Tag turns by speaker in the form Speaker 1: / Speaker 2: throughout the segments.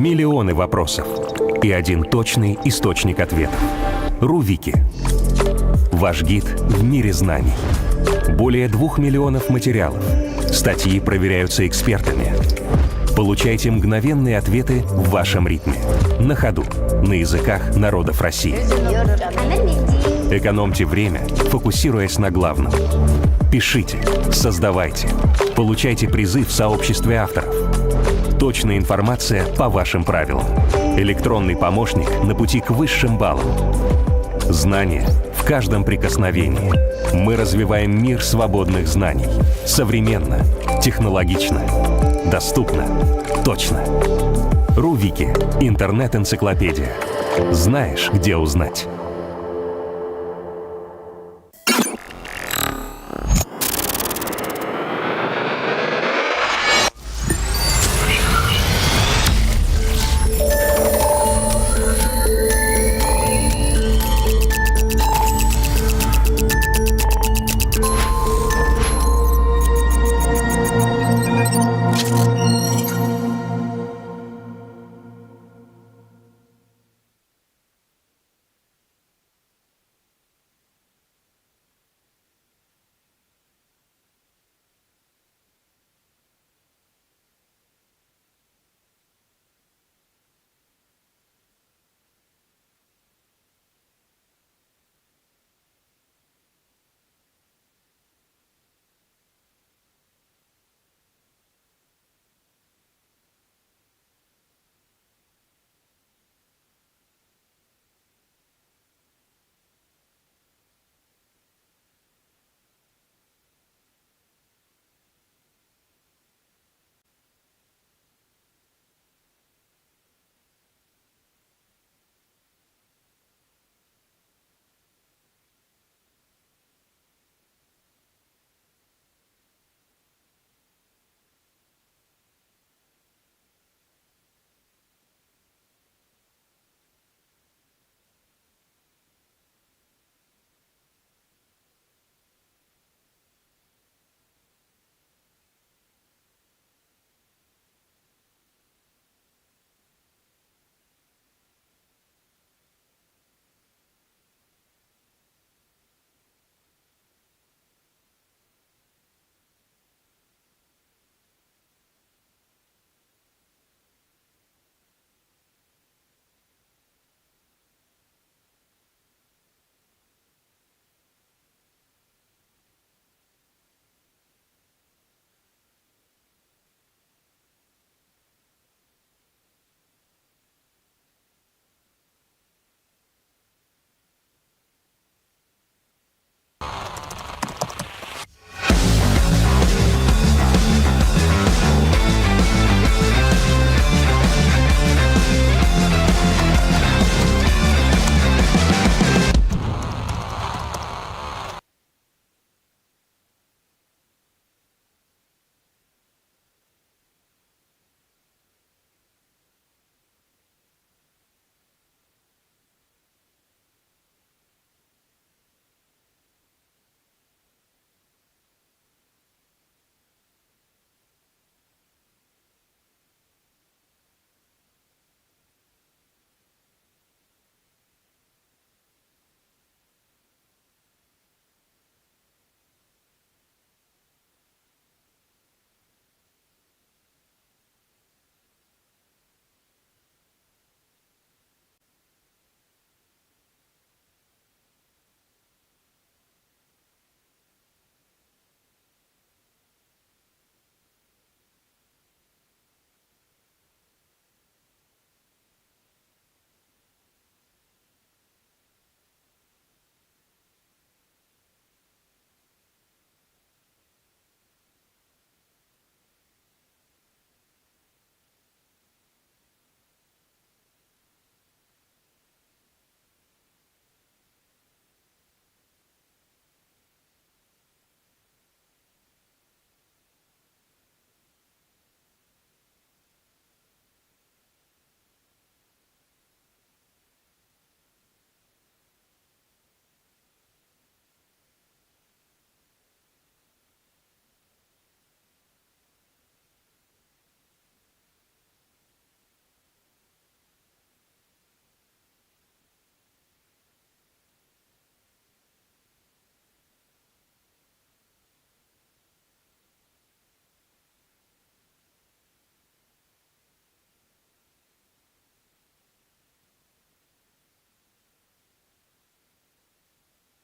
Speaker 1: Миллионы вопросов и один точный источник ответов. РУ-Вики. Ваш гид в мире знаний. Более 2 миллионов материалов. Статьи проверяются экспертами. Получайте мгновенные ответы в вашем ритме. На ходу. На языках народов России. Экономьте время, фокусируясь на главном. Пишите, создавайте. Получайте призы в сообществе авторов. Точная информация по вашим правилам. Электронный помощник на пути к высшим баллам. Знания в каждом прикосновении. Мы развиваем мир свободных знаний. Современно, технологично, доступно, точно. РУ-Вики. Интернет-энциклопедия. Знаешь, где узнать.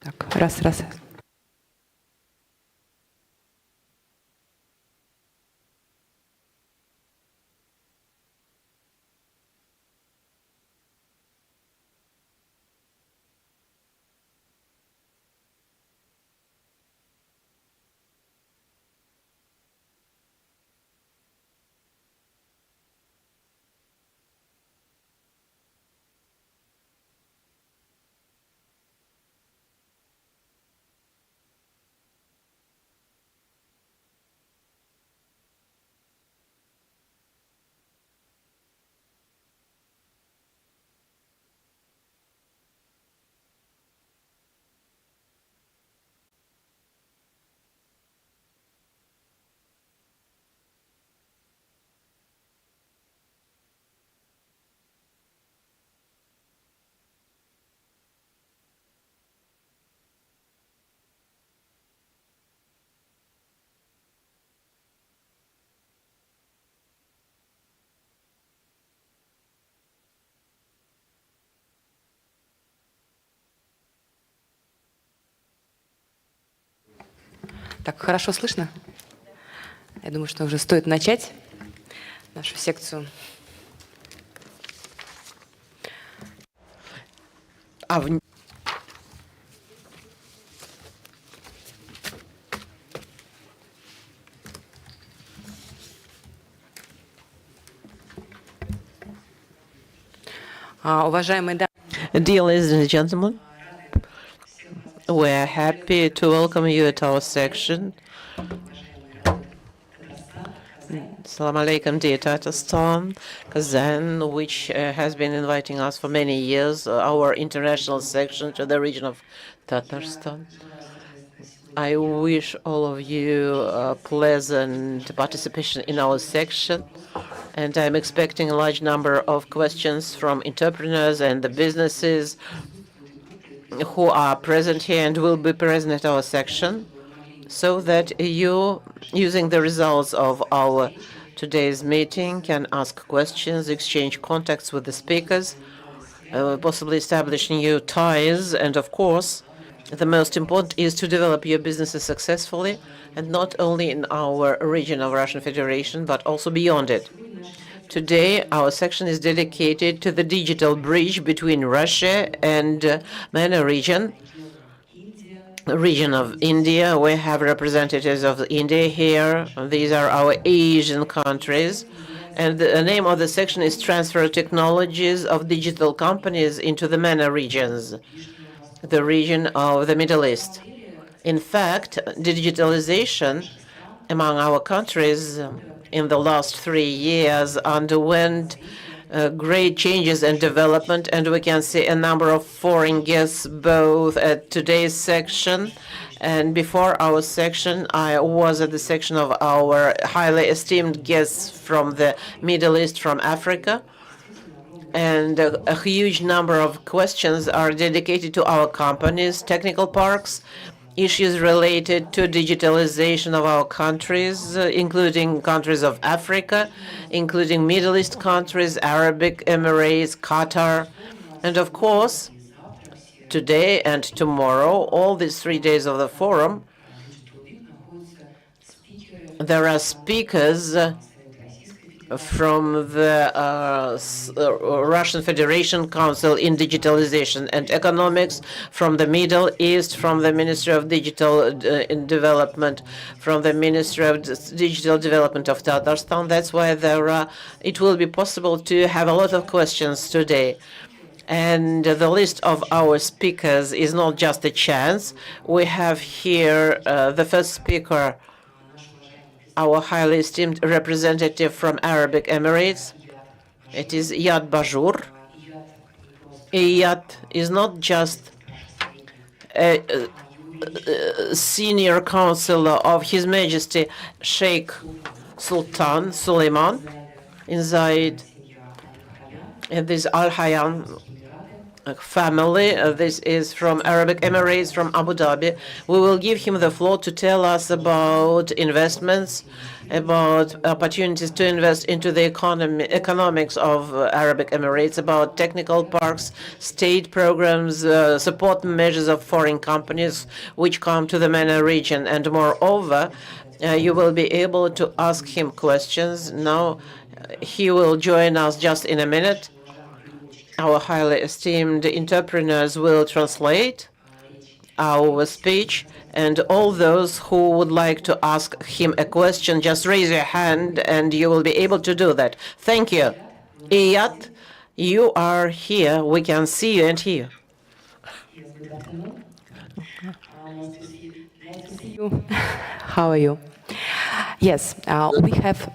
Speaker 2: Так, раз, раз. Так, хорошо слышно? Я думаю, что уже стоит начать нашу секцию. Уважаемые дамы.
Speaker 3: Dear ladies and gentlemen, we are happy to welcome you at our section. Assalamu alaikum, dear Tatarstan, Kazan, which has been inviting us for many years, our international section to the region of Tatarstan. I wish all of you a pleasant participation in our section, and I'm expecting a large number of questions from entrepreneurs and the businesses who are present here and will be present at our section, so that you, using the results of our today's meeting, can ask questions, exchange contacts with the speakers, possibly establish new ties, and of course, the most important is to develop your businesses successfully, and not only in our region of Russian Federation, but also beyond it. Today, our section is dedicated to the digital bridge between Russia and MENA region of India. We have representatives of India here. These are our Asian countries. And the name of the section is Transfer Technologies of Digital Companies into the MENA regions, the region of the Middle East. In fact, digitalization among our countries in the last 3 years underwent great changes and development, and we can see a number of foreign guests both at today's section and before our section. I was at the section of our highly esteemed guests from the Middle East, from Africa, and a huge number of questions are dedicated to our companies, technical parks, issues related to digitalization of our countries, including countries of Africa, including Middle East countries, Arabic Emirates, Qatar, and of course, today and tomorrow, all these 3 days of the forum, there are speakers from the Russian Federation Council in Digitalization and Economics, from the Middle East, from the Ministry of Digital Development, from the Ministry of Digital Development of Tatarstan. That's why it will be possible to have a lot of questions today. And the list of our speakers is not just a chance. We have here the first speaker, our highly esteemed representative from Arabic Emirates. It is Iyad Bajur. Iyad is not just a senior counselor of His Majesty Sheikh Sultan Suleiman in Zayed, in this Al Hayyan family. This is from Arabic Emirates, from Abu Dhabi. We will give him the floor to tell us about investments, about opportunities to invest into the economics of Arabic Emirates, about technical parks, state programs, support measures of foreign companies which come to the MENA region. And moreover, you will be able to ask him questions. Now, he will join us just in a minute. Our highly esteemed entrepreneurs will translate our speech, and all those who would like to ask him a question, just raise your hand and you will be able to do that. Thank you. Iyad, you are here. We can see you and hear.
Speaker 2: How are you? Yes, we have.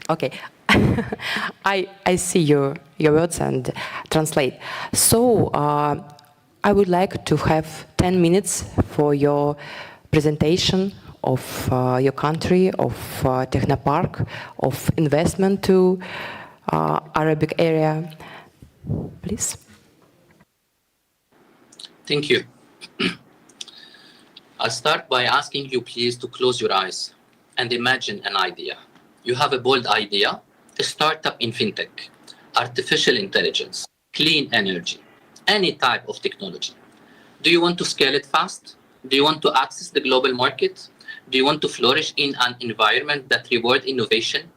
Speaker 2: Okay, I see your words and translate. So I would like to have 10 minutes for your presentation of your country, of Technopark, of investment to Arabic area. Please.
Speaker 4: Thank you. I'll start by asking you please to close your eyes and imagine an idea. You have a bold idea, a startup in fintech, artificial intelligence, clean energy, any type of technology. Do you want to scale it fast? Do you want to access the global market? Do you want to flourish in an environment that rewards innovation?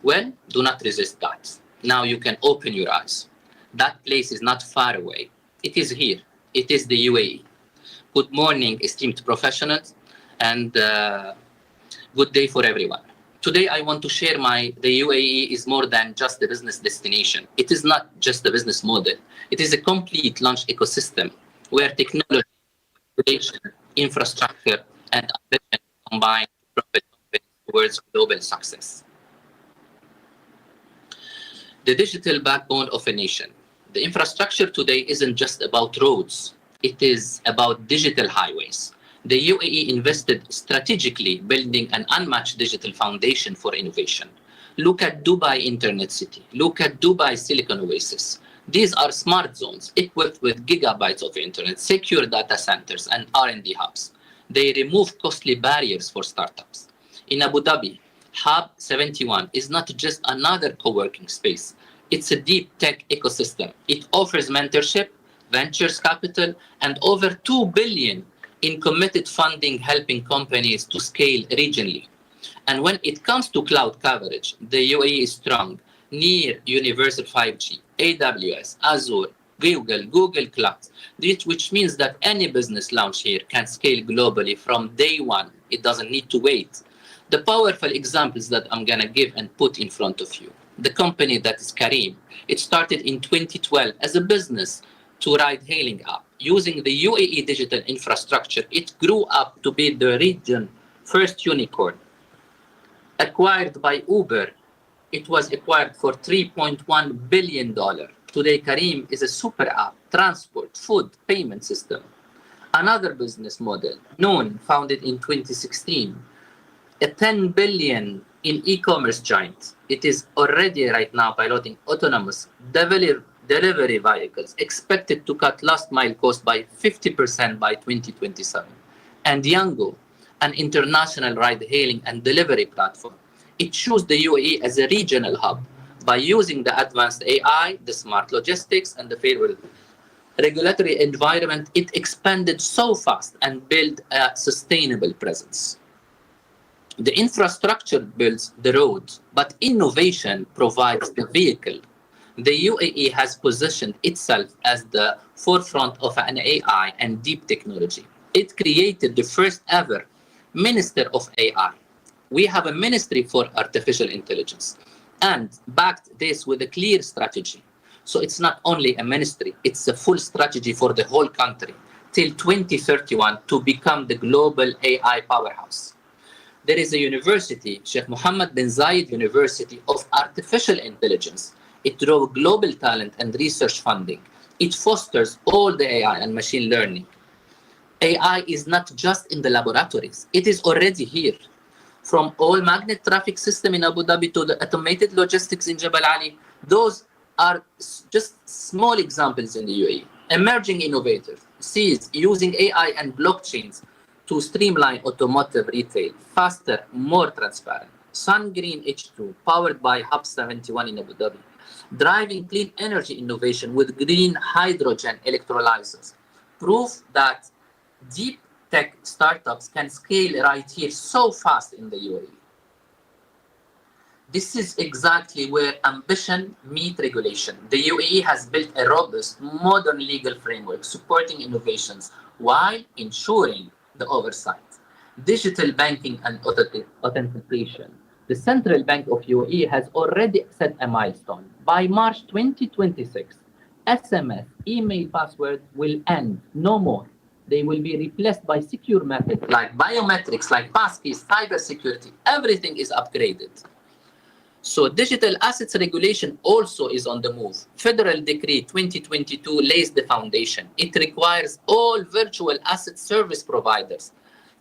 Speaker 4: Well, do not resist that. Now you can open your eyes. That place is not far away. It is here. It is the UAE. Good morning, esteemed professionals, and good day for everyone. Today, I want to share the UAE is more than just a business destination. It is not just a business model. It is a complete launch ecosystem where technology, innovation, infrastructure, and ambition combine to profit towards global success. The digital backbone of a nation. The infrastructure today isn't just about roads. It is about digital highways. The UAE invested strategically building an unmatched digital foundation for innovation. Look at Dubai Internet City. Look at Dubai Silicon Oasis. These are smart zones equipped with gigabytes of internet, secure data centers, and R&D hubs. They remove costly barriers for startups. In Abu Dhabi, Hub 71 is not just another co-working space. It's a deep tech ecosystem. It offers mentorship, ventures capital, and over 2 billion in committed funding, helping companies to scale regionally. And when it comes to cloud coverage, the UAE is strong, near universal 5G, AWS, Azure, Google Cloud, which means that any business launch here can scale globally from day one. It doesn't need to wait. The powerful examples that I'm gonna give and put in front of you. The company that is Careem, it started in 2012 as a business to ride-hailing app. Using the UAE digital infrastructure, it grew up to be the region's first unicorn. Acquired by Uber, it was acquired for $3.1 billion. Today, Careem is a super app, transport, food, payment system. Another business model, Noon, founded in 2016, a $10 billion in e-commerce giant. It is already right now piloting autonomous delivery vehicles, expected to cut last mile cost by 50% by 2027. And Yango, an international ride-hailing and delivery platform. It chose the UAE as a regional hub by using the advanced AI, the smart logistics, and the favorable regulatory environment. It expanded so fast and built a sustainable presence. The infrastructure builds the road, but innovation provides the vehicle. The UAE has positioned itself as the forefront of an AI and deep technology. It created the first ever Minister of AI. We have a Ministry for Artificial Intelligence and backed this with a clear strategy. So it's not only a ministry, it's a full strategy for the whole country till 2031 to become the global AI powerhouse. There is a university, Sheikh Mohammed bin Zayed University of Artificial Intelligence. It drove global talent and research funding. It fosters all the AI and machine learning. AI is not just in the laboratories. It is already here. From all magnet traffic system in Abu Dhabi to the automated logistics in Jebel Ali, those are just small examples in the UAE. Emerging innovators, sees using AI and blockchains to streamline automotive retail, faster, more transparent. Sun Green H2, powered by Hub 71 in Abu Dhabi, driving clean energy innovation with green hydrogen electrolyzers. Proof that deep tech startups can scale right here so fast in the UAE. This is exactly where ambition meets regulation. The UAE has built a robust, modern legal framework supporting innovations while ensuring the oversight. Digital banking and authentication. The Central Bank of UAE has already set a milestone. By March 2026, SMS, email passwords will end, no more. They will be replaced by secure methods like biometrics, like passkeys, cybersecurity. Everything is upgraded. So digital assets regulation also is on the move. Federal Decree 2022 lays the foundation. It requires all virtual asset service providers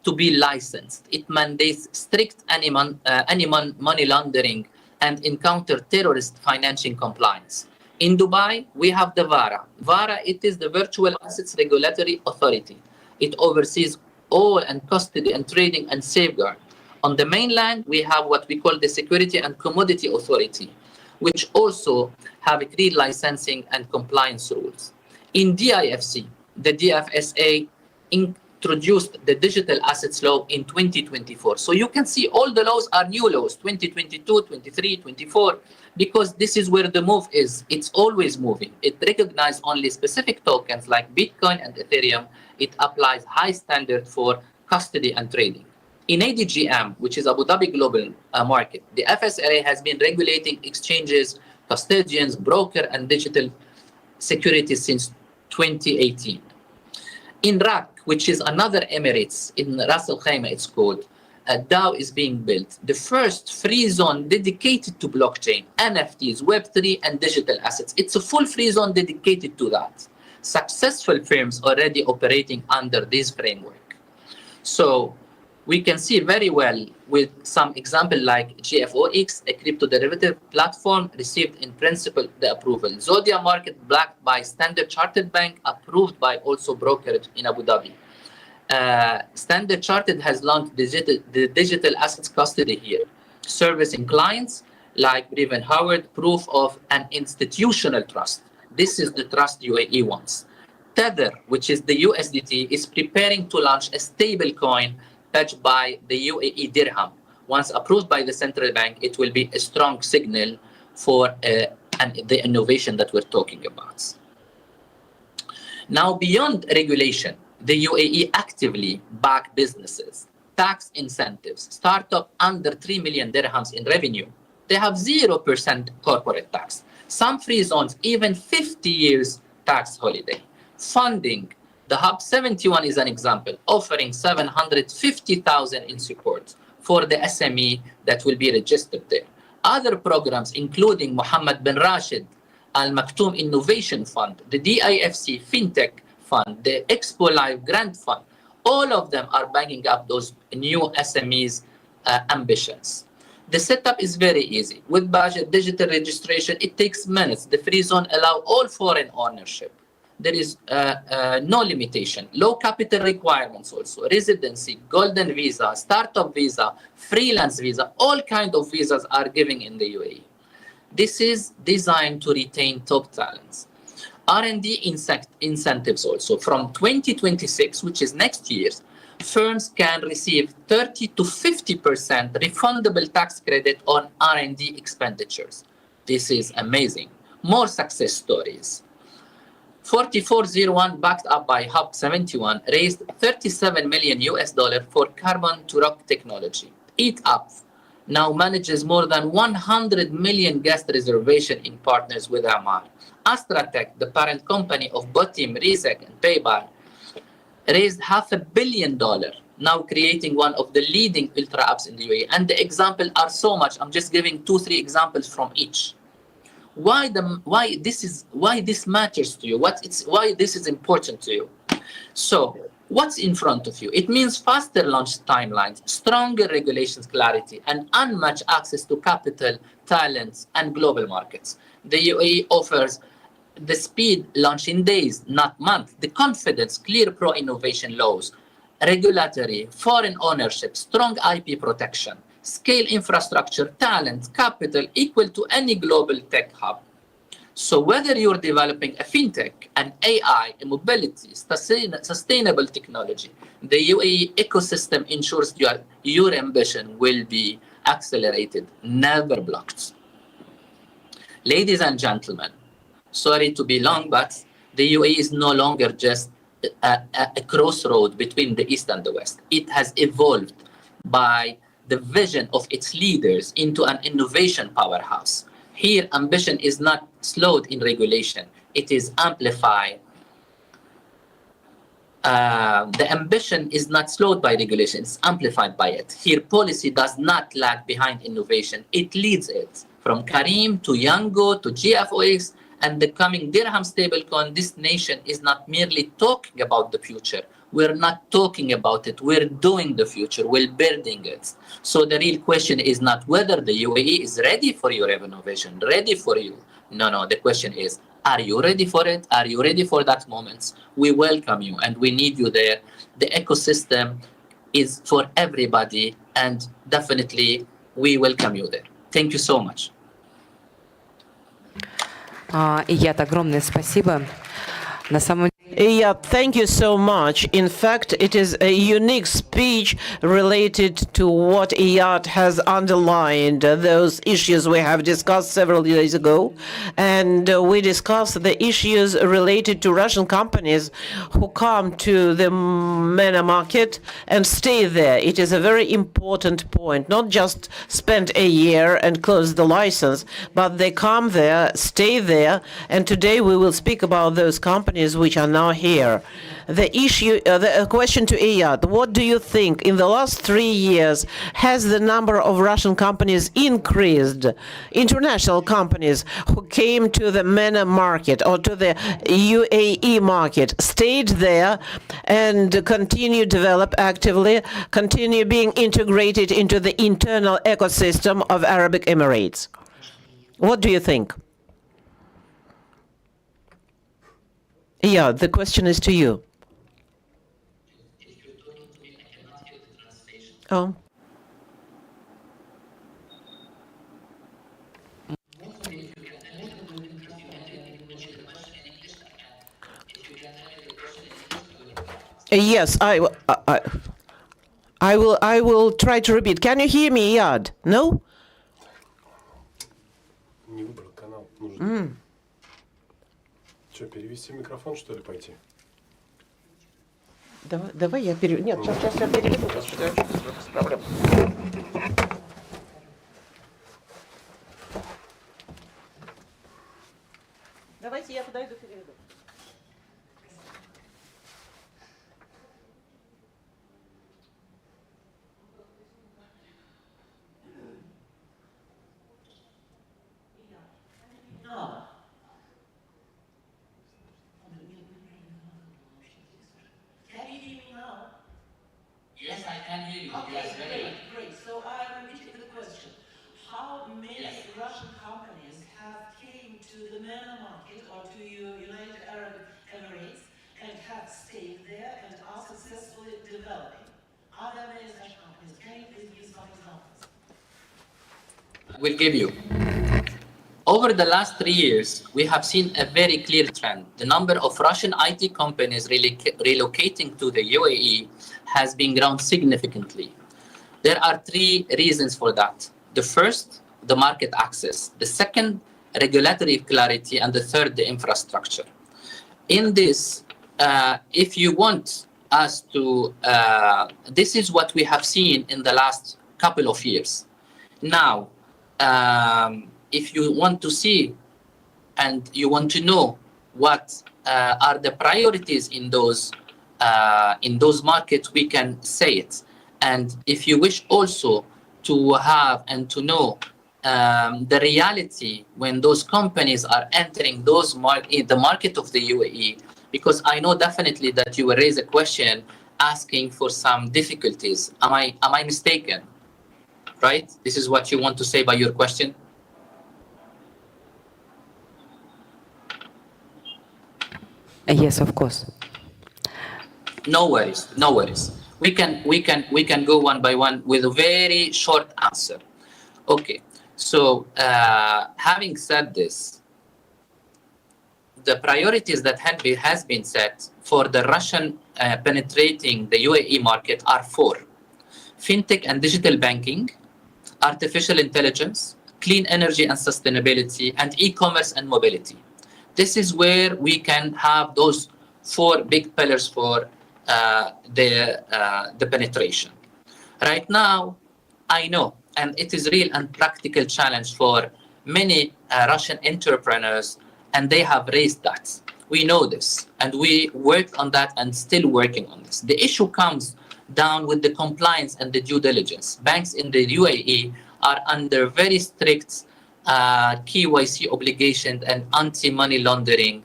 Speaker 4: to be licensed. It mandates strict money laundering and encounter terrorist financing compliance. In Dubai, we have the VARA. VARA, it is the Virtual Assets Regulatory Authority. It oversees all and custody and trading and safeguard. On the mainland, we have what we call the Security and Commodity Authority, which also have agreed licensing and compliance rules. In DIFC, the DFSA introduced the Digital Assets Law in 2024. So you can see all the laws are new laws, 2022, 23, 24, because this is where the move is. It's always moving. It recognizes only specific tokens like Bitcoin and Ethereum. It applies high standard for custody and trading. In ADGM, which is Abu Dhabi Global Market, the FSRA has been regulating exchanges, custodians, broker, and digital securities since 2018. In RAK, which is another Emirates, in Ras Al Khaimah it's called, a DAO is being built. The first free zone dedicated to blockchain, NFTs, Web3, and digital assets. It's a full free zone dedicated to that. Successful firms already operating under this framework. So we can see very well with some example like GFOX, a crypto derivative platform, received in principle the approval. Zodia Market, backed by Standard Chartered Bank, approved by also brokerage in Abu Dhabi. Standard Chartered has launched the digital assets custody here, servicing clients like Breven Howard, proof of an institutional trust. This is the trust UAE wants. Tether, which is the USDT, is preparing to launch a stable coin backed by the UAE dirham. Once approved by the central bank, it will be a strong signal for the innovation that we're talking about. Now, beyond regulation, the UAE actively back businesses, tax incentives, startup under 3 million dirhams in revenue. They have 0% corporate tax. Some free zones, even 50 years tax holiday. Funding. The Hub 71 is an example, offering 750,000 in support for the SME that will be registered there. Other programs, including Mohammed bin Rashid Al Maktoum Innovation Fund, the DIFC FinTech Fund, the Expo Live Grant Fund, all of them are backing up those new SMEs' ambitions. The setup is very easy. With budget digital registration, it takes minutes. The free zone allows all foreign ownership. There is no limitation. Low capital requirements also. Residency, golden visa, startup visa, freelance visa, all kinds of visas are given in the UAE. This is designed to retain top talents. R&D incentives also. From 2026, which is next year, firms can receive 30 to 50% refundable tax credit on R&D expenditures. This is amazing. More success stories. 4401, backed up by Hub 71, raised $37 million for carbon to rock technology. Eat Up now manages more than 100 million guest reservation in partners with Amar. Astratech, the parent company of Botim, Resec, and PayPal, raised $500 million, now creating one of the leading ultra apps in the UAE. And the examples are so much. I'm just giving 2-3 examples from each. Why this matters to you? Why this is important to you? So What's in front of you? It means faster launch timelines, stronger regulations clarity, and unmatched access to capital, talents, and global markets. The UAE offers the speed launch in days, not months, the confidence, clear pro-innovation laws, regulatory, foreign ownership, strong IP protection, scale infrastructure, talent, capital equal to any global tech hub. So whether you're developing a fintech, an AI, a mobility, sustainable technology, the UAE ecosystem ensures your ambition will be accelerated, never blocked. Ladies and gentlemen, sorry to be long, but the UAE is no longer just a crossroad between the East and the West. It has evolved by the vision of its leaders into an innovation powerhouse. Here, ambition is not slowed in regulation, it is amplified. The ambition is not slowed by regulation, it's amplified by it. Here, policy does not lag behind innovation, it leads it. From Karim to Yango to GFOX and the coming dirham stablecoin, this nation is not merely talking about the future. We're not talking about it, we're doing the future, we're building it. So the real question is not whether the UAE is ready for your innovation, ready for you. No, the question is, are you ready for it? Are you ready for that moment? We welcome you and we need you there. The ecosystem is for everybody and definitely we welcome you there. Thank you so much.
Speaker 2: Iyad, огромное спасибо. На самом
Speaker 3: Yeah, thank you so much. In fact, it is a unique speech related to what Iyad has underlined, those issues we have discussed several days ago. And we discussed the issues related to Russian companies who come to the MENA market and stay there. It is a very important point, not just spend a year and close the license, but they come there, stay there. And today we will speak about those companies which are now here. The issue, the question to Iyad, what do you think in the last 3 years has the number of Russian companies increased? International companies who came to the MENA market or to the UAE market, stayed there and continue to develop actively, continue being integrated into the internal ecosystem of Arabic Emirates. What do you think? Yeah, the question is to you. Oh. Yes, I will try to repeat. Can you hear me, Iyad? No?
Speaker 5: Не выбрал канал. Нужно. Что, перевести микрофон, что ли, пойти?
Speaker 3: Давай я переведу. Нет, сейчас я переведу. Без проблем. Давайте я подойду, переведу.
Speaker 4: Yes, I can hear you.
Speaker 6: Okay, great. So I'm repeating the question. How many Russian companies have came to the MENA market or to United Arab Emirates and have stayed there and are successfully developing? Are there many such companies? Can you please give some examples?
Speaker 4: Will give you. Over the last 3 years, we have seen a very clear trend. The number of Russian IT companies relocating to the UAE has been grown significantly. There are 3 reasons for that. The first, the market access. The second, regulatory clarity. And the third, the infrastructure. In this, if you want us to, this is what we have seen in the last couple of years. Now, if you want to see and you want to know what are the priorities in those markets, we can say it. And if you wish also to have and to know the reality when those companies are entering the market of the UAE, because I know definitely that you will raise a question asking for some difficulties. Am I mistaken? Right? This is what you want to say by your question?
Speaker 2: Yes, of course.
Speaker 4: No worries, no worries. We can go one by one with a very short answer. Okay, so having said this, the priorities that has been set for the Russian penetrating the UAE market are 4: fintech and digital banking, artificial intelligence, clean energy and sustainability, and e-commerce and mobility. This is where we can have those 4 big pillars for the penetration. Right now, I know, and it is real and practical challenge for many Russian entrepreneurs, and they have raised that. We know this, and we worked on that and still working on this. The issue comes down with the compliance and the due diligence. Banks in the UAE are under very strict KYC obligations and anti-money laundering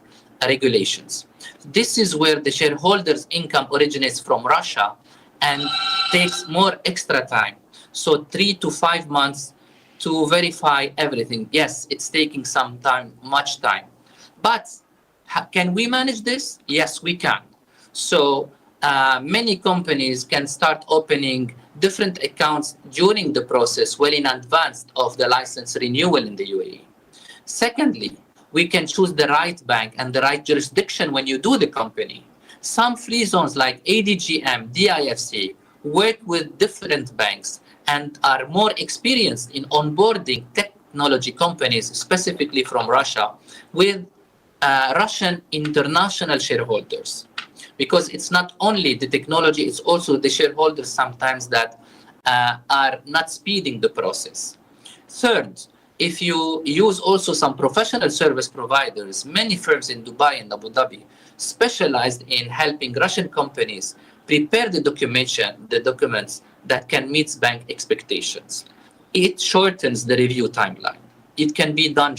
Speaker 4: regulations. This is where the shareholders' income originates from Russia and takes more extra time. So 3 to 5 months to verify everything. Yes, it's taking some time, much time. But can we manage this? Yes, we can. So many companies can start opening different accounts during the process well in advance of the license renewal in the UAE. Secondly, we can choose the right bank and the right jurisdiction when you do the company. Some free zones like ADGM, DIFC work with different banks and are more experienced in onboarding technology companies, specifically from Russia, with Russian international shareholders. Because it's not only the technology, it's also the shareholders sometimes that are not speeding the process. Third, if you use also some professional service providers, many firms in Dubai and Abu Dhabi specialized in helping Russian companies prepare the documents that can meet bank expectations. It shortens the review timeline. It can be done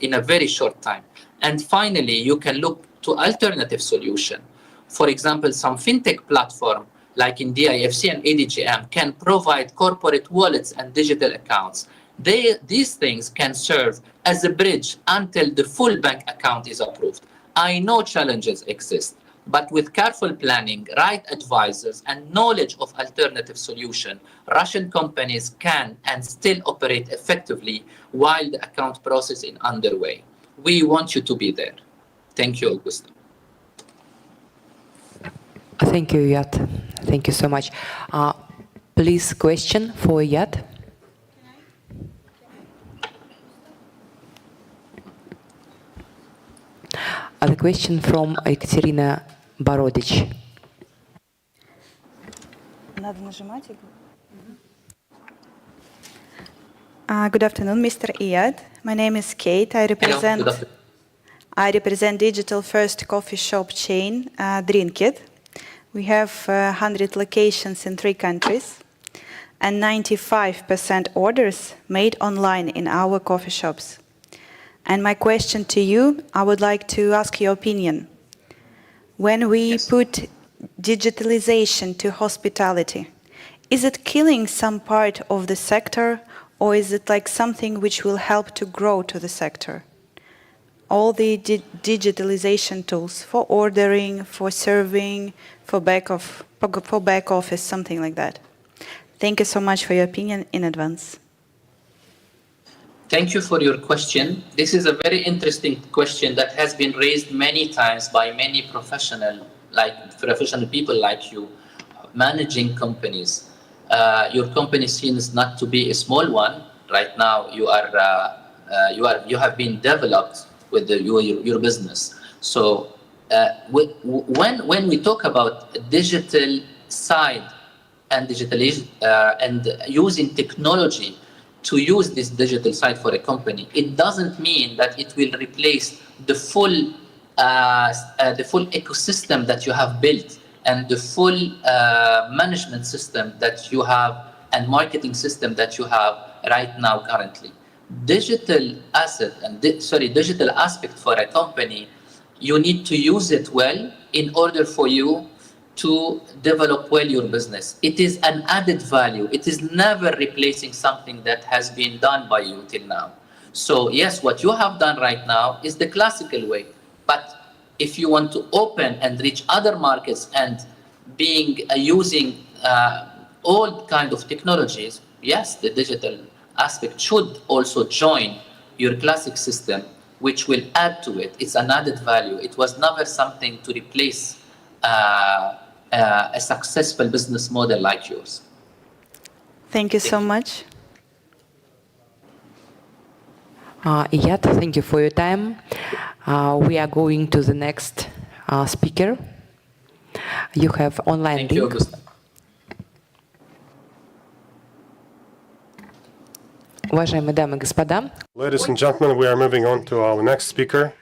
Speaker 4: in a very short time. And finally, you can look to alternative solution. For example, some fintech platform like in DIFC and ADGM can provide corporate wallets and digital accounts. These things can serve as a bridge until the full bank account is approved. I know challenges exist, but with careful planning, right advisors, and knowledge of alternative solution, Russian companies can and still operate effectively while the account process is underway. We want you to be there. Thank you, Augusto.
Speaker 2: Thank you, Iyad. Thank you so much. Please, question for Iyad. The question from Екатерина Borodich.
Speaker 7: Good afternoon, Mr. Iyad. My name is Kate. I represent digital first coffee shop chain, Drinkit. We have 100 locations in 3 countries and 95% orders made online in our coffee shops. And my question to you, I would like to ask your opinion. When we put digitalization to hospitality, is it killing some part of the sector, or is it like something which will help to grow to the sector? All the digitalization tools for ordering, for serving, for back office, something like that. Thank you so much for your opinion in advance.
Speaker 4: Thank you for your question. This is a very interesting question that has been raised many times by many professional people like you, managing companies. Your company seems not to be a small one. Right now, you have been developed with your business. So when we talk about digital side and digitalization and using technology to use this digital side for a company, it doesn't mean that it will replace the full ecosystem that you have built and the full management system that you have and marketing system that you have right now currently. Digital aspect for a company, you need to use it well in order for you to develop well your business. It is an added value. It is never replacing something that has been done by you till now. So yes, what you have done right now is the classical way. But if you want to open and reach other markets and using all kind of technologies, yes, the digital aspect should also join your classic system, which will add to it. It's an added value. It was never something to replace a successful business model like yours.
Speaker 7: Thank you so much.
Speaker 2: Iyad, thank you for your time. We are going to the next speaker. You have online
Speaker 4: Thank you,
Speaker 2: link.
Speaker 4: Augusta.
Speaker 2: Уважаемые дамы и господа,
Speaker 5: Ladies and gentlemen, we are moving on to our next speaker.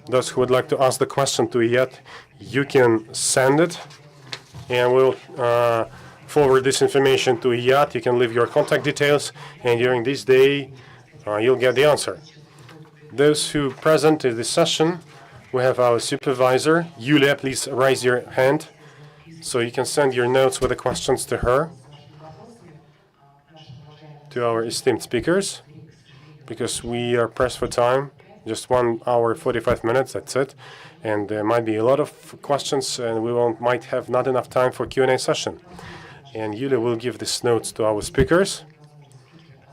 Speaker 5: Those who would like to ask the question to Iyad, you can send it, and we'll forward this information to Iyad. You can leave your contact details, and during this day, you'll get the answer. Those who present in this session, we have our supervisor. Yulia, please raise your hand so you can send your notes with the questions to her, to our esteemed speakers, because we are pressed for time. Just 1 hour, 45 minutes, that's it. And there might be a lot of questions, and we might have not enough time for Q&A session. And Yulia will give these notes to our speakers.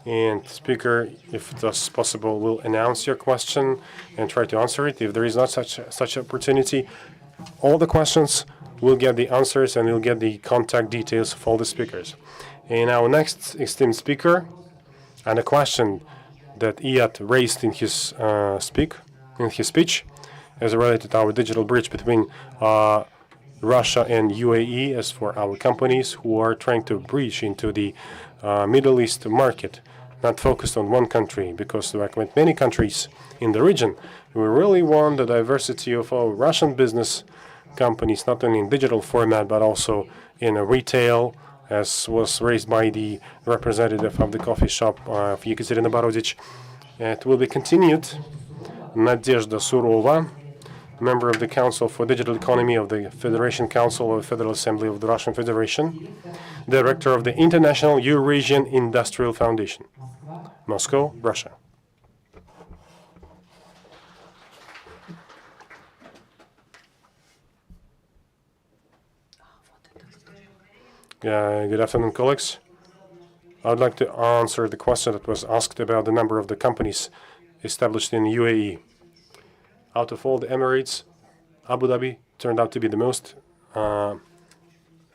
Speaker 5: And speaker, if that's possible, will announce your question and try to answer it. If there is not such opportunity, all the questions will get the answers, and we'll get the contact details of all the speakers. And our next esteemed speaker, and a question that Iyad raised in his speech, as related to our digital bridge between Russia and UAE, as for our companies who are trying to breach into the Middle East market, not focused on one country, because like with many countries in the region, we really want the diversity of our Russian business companies, not only in digital format, but also in a retail, as was raised by the representative of the coffee shop of Ekaterina Borodich. It will be continued. Nadezhda Surova, member of the Council for Digital Economy of the Federation Council of the Federal Assembly of the Russian Federation, director of the International Eurasian Industrial Foundation, Moscow, Russia. Good afternoon, colleagues. I would like to answer the question that was asked about the number of the companies established in UAE. Out of all the Emirates, Abu Dhabi turned out to be the most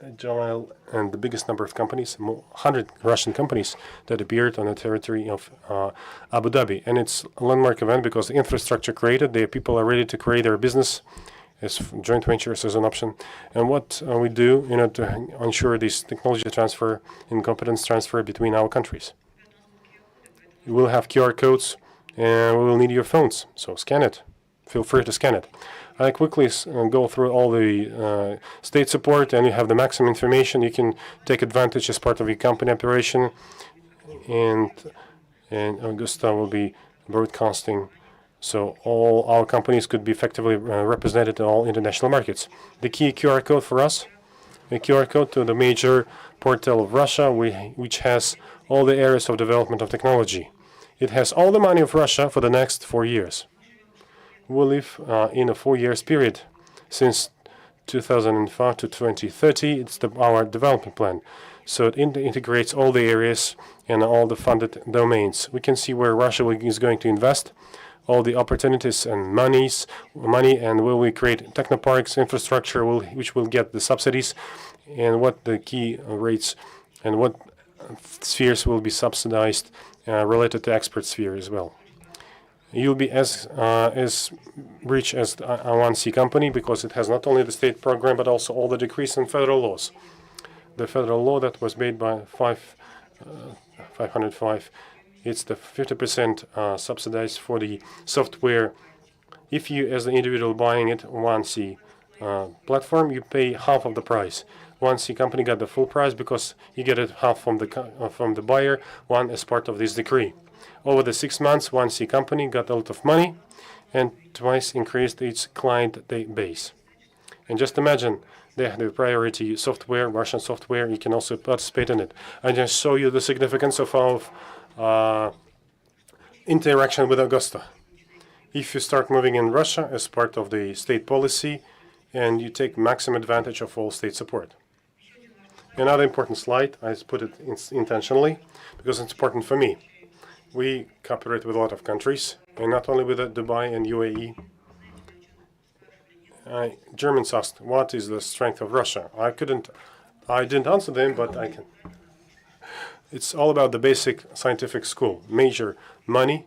Speaker 5: agile and the biggest number of companies, 100 Russian companies that appeared on the territory of Abu Dhabi. And it's a landmark event because the infrastructure created, the people are ready to create their business as joint ventures as an option. And what we do in order to ensure this technology transfer and competence transfer between our countries. You will have QR codes, and we will need your phones, so scan it. Feel free to scan it. I quickly go through all the state support, and you have the maximum information. You can take advantage as part of your company operation, and Augusta will be broadcasting, so all our companies could be effectively represented in all international markets. The key QR code for us, a QR code to the major portal of Russia, which has all the areas of development of technology. It has all the money of Russia for the next 4 years. We live in a 4 years period. Since 2005 to 2030, it's our development plan. So it integrates all the areas and all the funded domains. We can see where Russia is going to invest, all the opportunities and money, and will we create technoparks, infrastructure, which will get the subsidies, and what the key rates and what spheres will be subsidized related to export sphere as well. You'll be as rich as a 1C company because it has not only the state program but also all the decrees and federal laws. The federal law that was made by 505, it's the 50% subsidized for the software. If you, as the individual buying it 1C platform, you pay half of the price. 1C company got the full price because you get it half from the buyer, one as part of this decree. Over the 6 months, 1C company got a lot of money and twice increased its client base. And just imagine they have the priority software, Russian software. You can also participate in it. I just show you the significance of our interaction with Augusta. If you start moving in Russia as part of the state policy, and you take maximum advantage of all state support. Another important slide, I put it intentionally because it's important for me. We cooperate with a lot of countries, and not only with Dubai and UAE. Germans asked, what is the strength of Russia? I didn't answer them, but I can. It's all about the basic scientific school. Major money,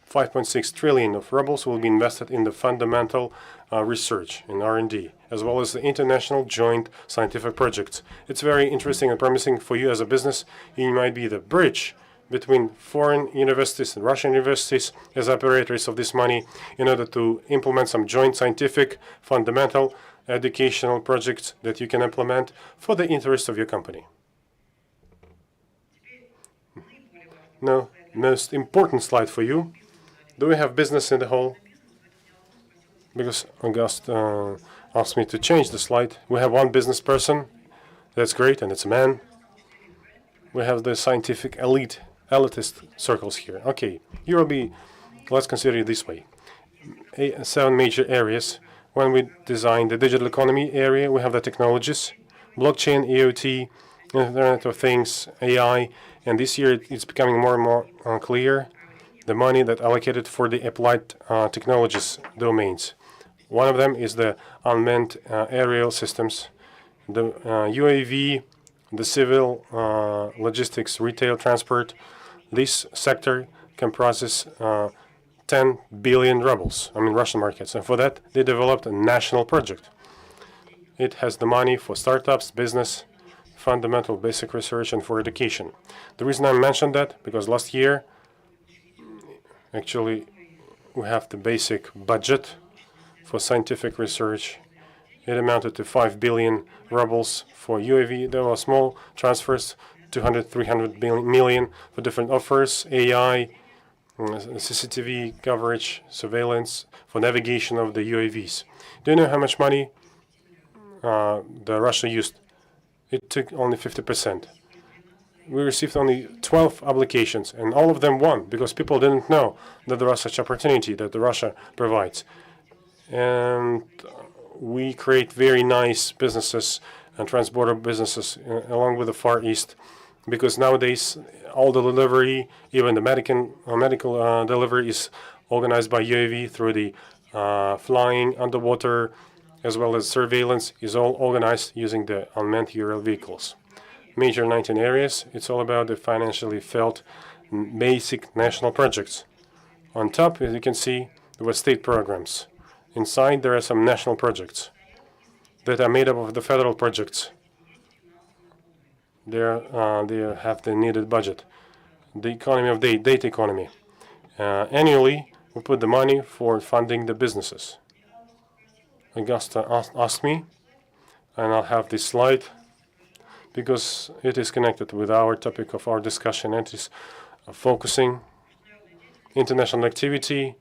Speaker 5: 5.6 trillion of rubles will be invested in the fundamental research in R&D, as well as the international joint scientific projects. It's very interesting and promising for you as a business. You might be the bridge between foreign universities and Russian universities as operators of this money in order to implement some joint scientific, fundamental, educational projects that you can implement for the interest of your company. Now, most important slide for you. Do we have business in the hall? Because August asked me to change the slide. We have one business person. That's great, and it's a man. We have the scientific elitist circles here. Okay, you will be, let's consider it this way. 7 major areas. When we design the digital economy area, we have the technologies, blockchain, IoT, Internet of Things, AI, and this year it's becoming more and more clear the money that allocated for the applied technologies domains. One of them is the unmanned aerial systems, the UAV, the civil logistics, retail, transport. This sector comprises 10 billion rubles, Russian markets. And for that, they developed a national project. It has the money for startups, business, fundamental basic research, and for education. The reason I mentioned that, because last year, actually, we have the basic budget for scientific research. It amounted to 5 billion rubles for UAV. There were small transfers, 200, 300 million for different offers, AI, CCTV coverage, surveillance, for navigation of the UAVs. Do you know how much money the Russia used? It took only 50%. We received only 12 applications, and all of them won because people didn't know that there was such opportunity that the Russia provides. And we create very nice businesses and transborder businesses along with the Far East, because nowadays all the delivery, even the medical delivery, is organized by UAV through the flying, underwater, as well as surveillance, is all organized using the unmanned aerial vehicles. Major 19 areas, it's all about the financially felt basic national projects. On top, as you can see, there were state programs. Inside, there are some national projects that are made up of the federal projects. They have the needed budget. The economy of data economy. Annually, we put the money for funding the businesses. Augusta asked me, and I'll have this slide because it is connected with our topic of our discussion. It is focusing international activity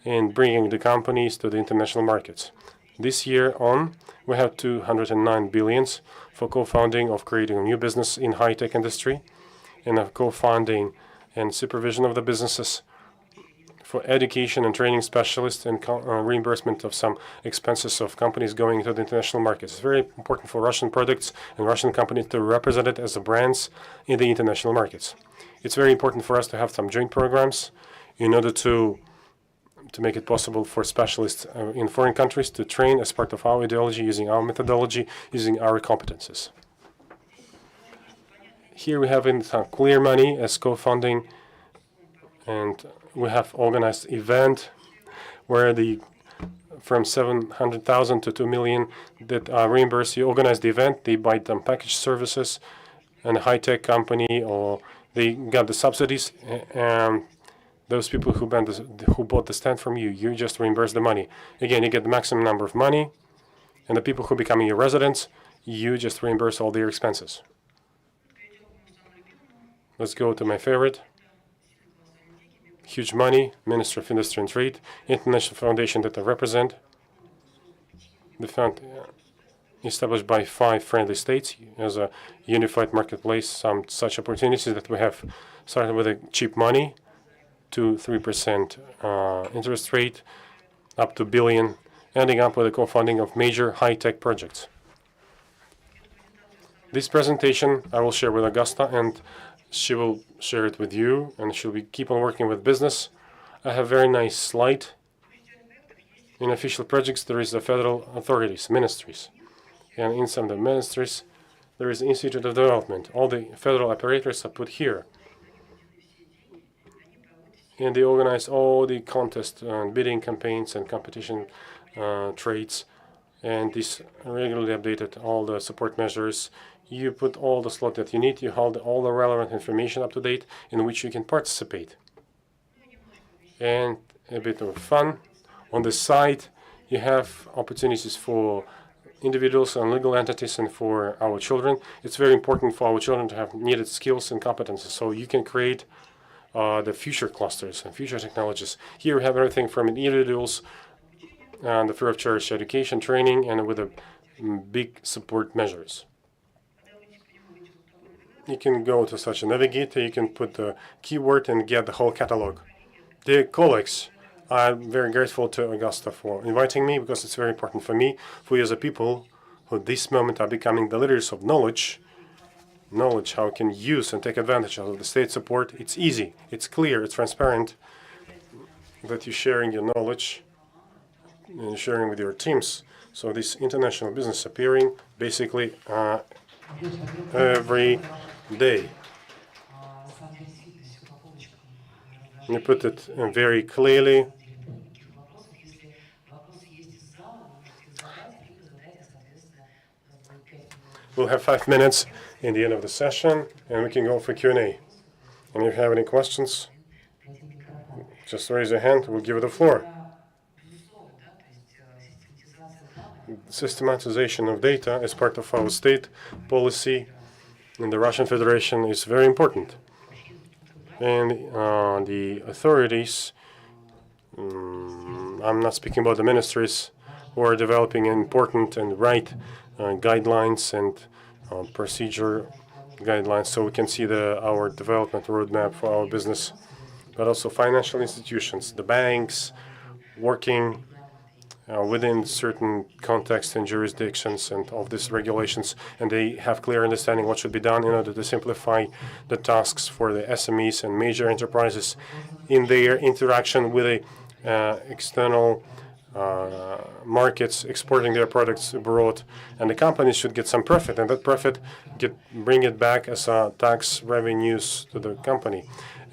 Speaker 5: and bringing the companies to the international markets. This year on, we have 209 billions for co-founding of creating a new business in high-tech industry, and of co-founding and supervision of the businesses, for education and training specialists, and reimbursement of some expenses of companies going into the international markets. It's very important for Russian products and Russian companies to represent it as the brands in the international markets. It's very important for us to have some joint programs in order to make it possible for specialists in foreign countries to train as part of our ideology, using our methodology, using our competences. Here we have in clear money as co-funding, and we have organized event where from 700,000 to 2 million that are reimbursed. You organize the event, they buy them package services, and a high-tech company, or they got the subsidies, and those people who bought the stand from you, you just reimburse the money. Again, you get the maximum number of money, and the people who become your residents, you just reimburse all their expenses. Let's go to my favorite. Huge money, Minister of Industry and Trade, International Foundation that I represent. The fund established by 5 friendly states as a unified marketplace. Some such opportunities that we have started with a cheap money, 2-3% interest rate, up to billion, ending up with a co-funding of major high-tech projects. This presentation I will share with Augusta, and she will share it with you, and she'll keep on working with business. I have a very nice slide. In official projects, there is the federal authorities, ministries. And in some of the ministries, there is Institute of Development. All the federal operators are put here. And they organize all the contest and bidding campaigns and competition trades. And this regularly updated all the support measures. You put all the slot that you need. You hold all the relevant information up to date in which you can participate. And a bit of fun. On the side, you have opportunities for individuals and legal entities and for our children. It's very important for our children to have needed skills and competences, so you can create the future clusters and future technologies. Here we have everything from individuals and the free of charge education training and with the big support measures. You can go to such a navigator, you can put the keyword and get the whole catalog. Dear colleagues, I'm very grateful to Augusta for inviting me, because it's very important for me, for you as a people who at this moment are becoming the leaders of knowledge, how we can use and take advantage of the state support. It's easy, it's clear, it's transparent that you're sharing your knowledge and sharing with your teams. So this international business appearing basically every day. You put it very clearly. We'll have 5 minutes in the end of the session, and we can go for Q&A. And if you have any questions, just raise your hand. We'll give you the floor. Systematization of data as part of our state policy in the Russian Federation is very important. And the authorities, I'm not speaking about the ministries, who are developing important and right guidelines and procedure guidelines, so we can see our development roadmap for our business, but also financial institutions, the banks, working within certain contexts and jurisdictions and of these regulations, and they have clear understanding what should be done in order to simplify the tasks for the SMEs and major enterprises in their interaction with the external markets, exporting their products abroad, and the companies should get some profit, and that profit bring it back as tax revenues to the company.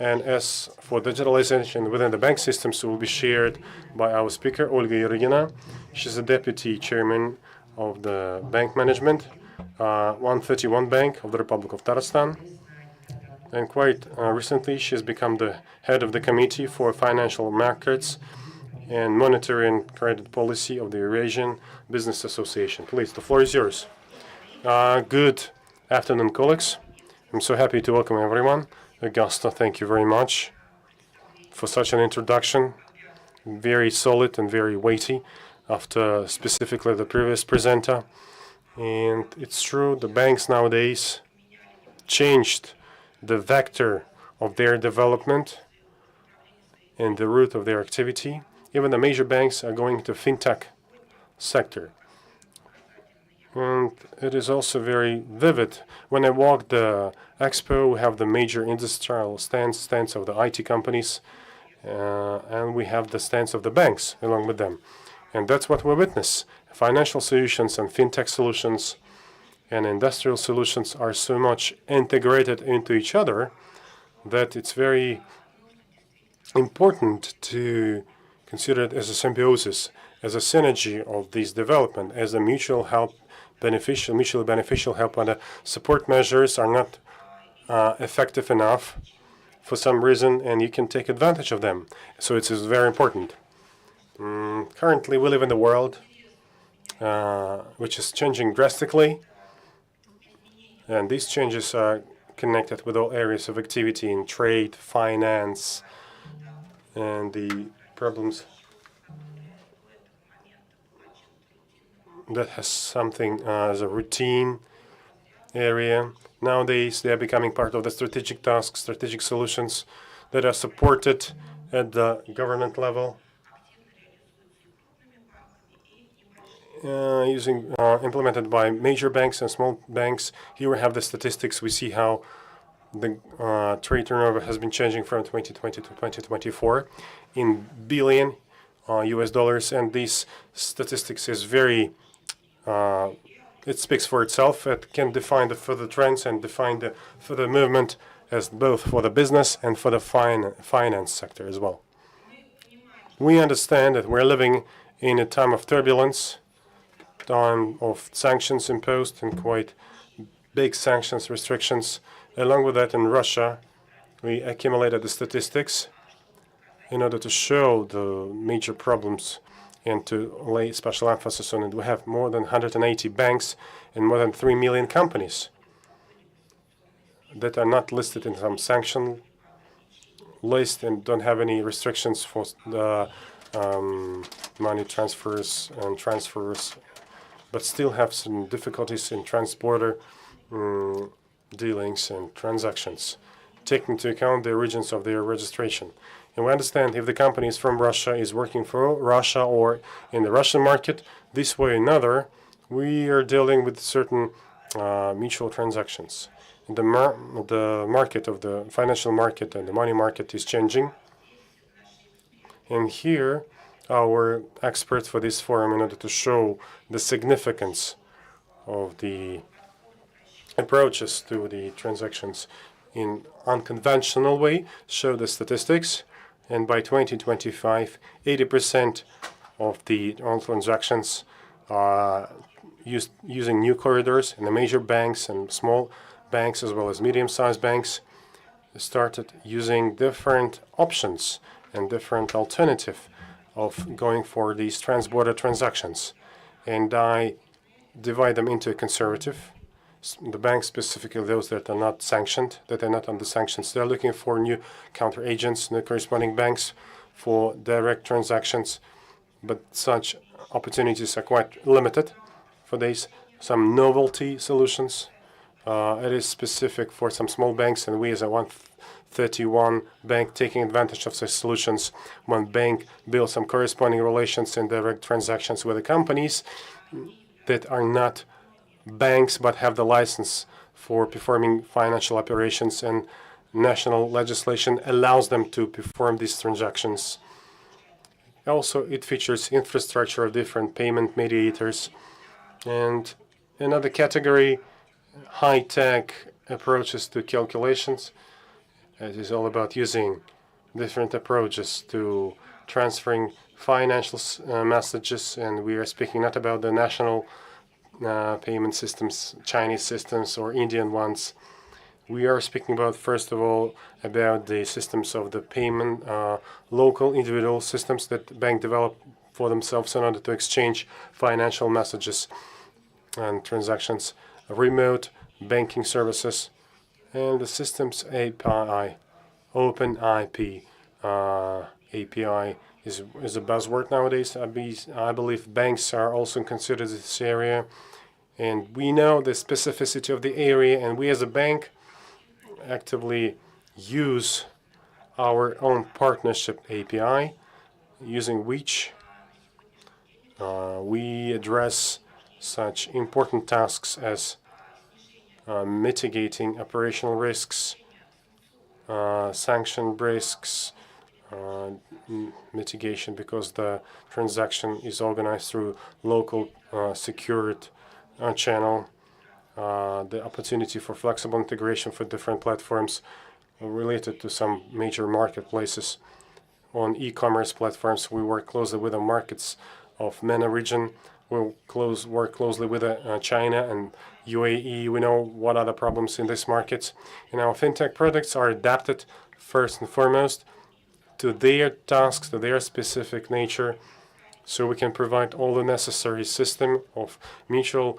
Speaker 5: And as for digitalization within the bank systems, will be shared by our speaker, Olga Yurigina. She's the deputy chairman of the bank management, 131 Bank of the Republic of Tatarstan. And quite recently, she's become the head of the Committee for Financial Markets and Monetary and Credit Policy of the Eurasian Business Association. Please, the floor is yours. Good afternoon, colleagues. I'm so happy to welcome everyone. Augusta, thank you very much for such an introduction. Very solid and very weighty after specifically the previous presenter. And it's true, the banks nowadays changed the vector of their development and the route of their activity. Even the major banks are going to fintech sector. And it is also very vivid. When I walk the expo, we have the major industrial stands of the IT companies, and we have the stands of the banks along with them. And that's what we witness. Financial solutions and fintech solutions and industrial solutions are so much integrated into each other that it's very important to consider it as a symbiosis, as a synergy of this development, as a mutually beneficial help, when the support measures are not effective enough for some reason, and you can take advantage of them. So it is very important. Currently, we live in a world which is changing drastically, and these changes are connected with all areas of activity in trade, finance, and the problems that has something as a routine area. Nowadays, they are becoming part of the strategic tasks, strategic solutions that are supported at the government level, implemented by major banks and small banks. Here we have the statistics. We see how the trade turnover has been changing from 2020 to 2024 in billion US dollars, and these statistics is very it speaks for itself. It can define the further trends and define the further movement as both for the business and for the finance sector as well. We understand that we're living in a time of turbulence, time of sanctions imposed and quite big sanctions restrictions. Along with that, in Russia, we accumulated the statistics in order to show the major problems and to lay special emphasis on it. We have more than 180 banks and more than 3 million companies that are not listed in some sanction list and don't have any restrictions for the money transfers and transfers, but still have some difficulties in transborder dealings and transactions, taking into account the origins of their registration. And we understand if the company is from Russia, is working for Russia or in the Russian market, this way or another, we are dealing with certain mutual transactions. The market of the financial market and the money market is changing. And here, our experts for this forum, in order to show the significance of the approaches to the transactions in unconventional way, show the statistics. And by 2025, 80% of the all transactions are using new corridors, and the major banks and small banks as well as medium-sized banks started using different options and different alternative of going for these transborder transactions. And I divide them into conservative. The banks, specifically those that are not sanctioned, that are not under sanctions, they're looking for new counter agents, new corresponding banks for direct transactions, but such opportunities are quite limited for these. Some novelty solutions. It is specific for some small banks, and we as a 131 bank taking advantage of such solutions. One bank builds some corresponding relations and direct transactions with the companies that are not banks but have the license for performing financial operations, and national legislation allows them to perform these transactions. Also, it features infrastructure of different payment mediators. And another category, high-tech approaches to calculations. It is all about using different approaches to transferring financial messages, and we are speaking not about the national payment systems, Chinese systems or Indian ones. We are speaking about, first of all, about the systems of the payment, local individual systems that bank develop for themselves in order to exchange financial messages and transactions, remote banking services, and the systems API, Open IP API is a buzzword nowadays. I believe banks are also considered this area, and we know the specificity of the area, and we as a bank actively use our own partnership API, using which we address such important tasks as mitigating operational risks, sanction risks, mitigation, because the transaction is organized through local secured channel, the opportunity for flexible integration for different platforms related to some major marketplaces. On e-commerce platforms, we work closely with the markets of MENA region. We'll work closely with China and UAE. We know what are the problems in these markets. And our fintech products are adapted first and foremost to their tasks, to their specific nature, so we can provide all the necessary system of mutual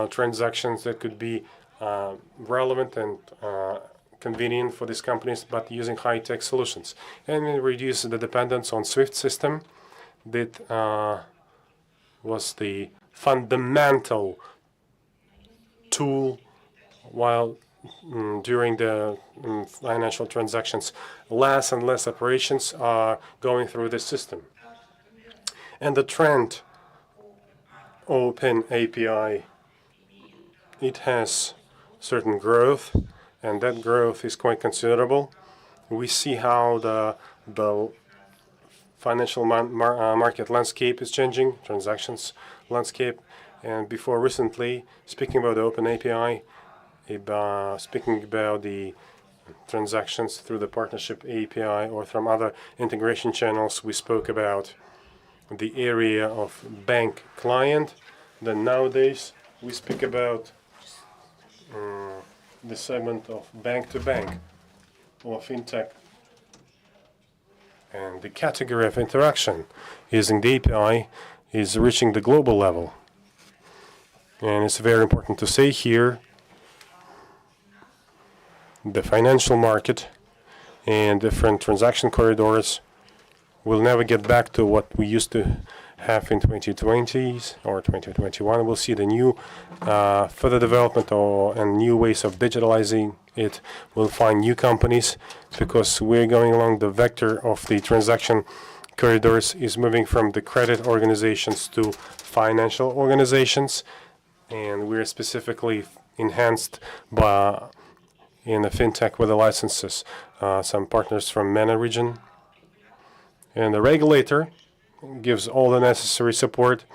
Speaker 5: transactions that could be relevant and convenient for these companies, but using high-tech solutions. And we reduce the dependence on SWIFT system that was the fundamental tool while during the financial transactions. Less and less operations are going through this system. And the trend, open API, it has certain growth, and that growth is quite considerable. We see how the financial market landscape is changing, transactions landscape. And before recently, speaking about the open API, speaking about the transactions through the partnership API or from other integration channels, we spoke about the area of bank client. Then nowadays, we speak about the segment of bank to bank or fintech. And the category of interaction using the API is reaching the global level. And it's very important to say here, the financial market and different transaction corridors will never get back to what we used to have in 2020s or 2021. We'll see the new further development and new ways of digitalizing it. We'll find new companies because we're going along the vector of the transaction corridors is moving from the credit organizations to financial organizations, and we're specifically enhanced by in the fintech with the licenses, some partners from MENA region. And the regulator gives all the necessary support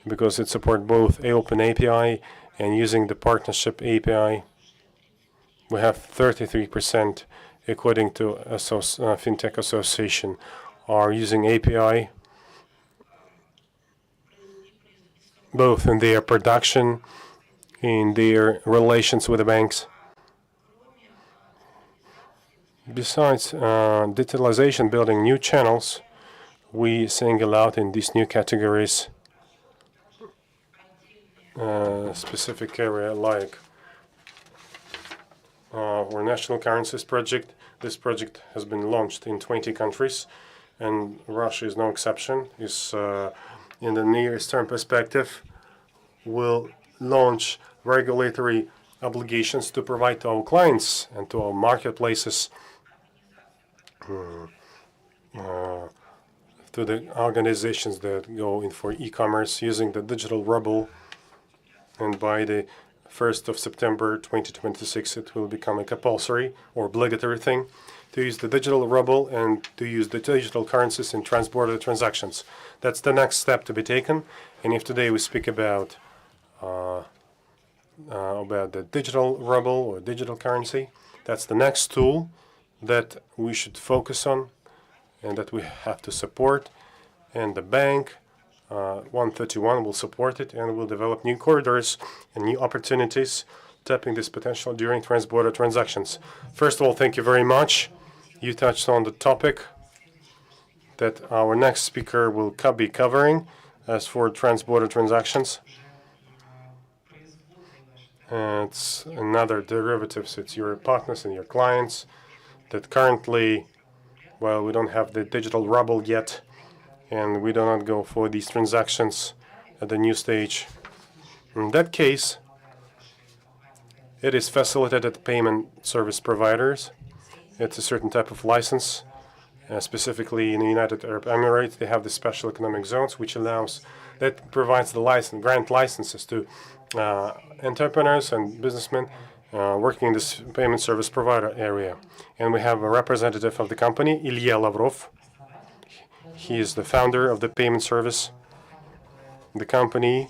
Speaker 5: because it supports both open API and using the partnership API. We have 33%, according to FinTech Association, are using API, both in their production, in their relations with the banks. Besides digitalization, building new channels, we single out in these new categories specific area like our national currencies project. This project has been launched in 20 countries, and Russia is no exception. Is in the nearest term perspective, will launch regulatory obligations to provide to our clients and to our marketplaces to the organizations that go in for e-commerce using the digital ruble, and by the 1st of September 2026 it will become a compulsory or obligatory thing to use the digital ruble and to use the digital currencies in transborder transactions. That's the next step to be taken. And if today we speak about the digital ruble or digital currency, that's the next tool that we should focus on and that we have to support. And the bank 131 will support it and will develop new corridors and new opportunities tapping this potential during transborder transactions. First of all, thank you very much. You touched on the topic that our next speaker will be covering as for transborder transactions. It's another derivatives. It's your partners and your clients that currently, well, we don't have the digital ruble yet, and we do not go for these transactions at the new stage. In that case, it is facilitated payment service providers. It's a certain type of license. Specifically in the United Arab Emirates, they have the special economic zones, which that provides the license, grant licenses to entrepreneurs and businessmen working in this payment service provider area. And we have a representative of the company, Ilya Lavrov. He is the founder of the payment service, the company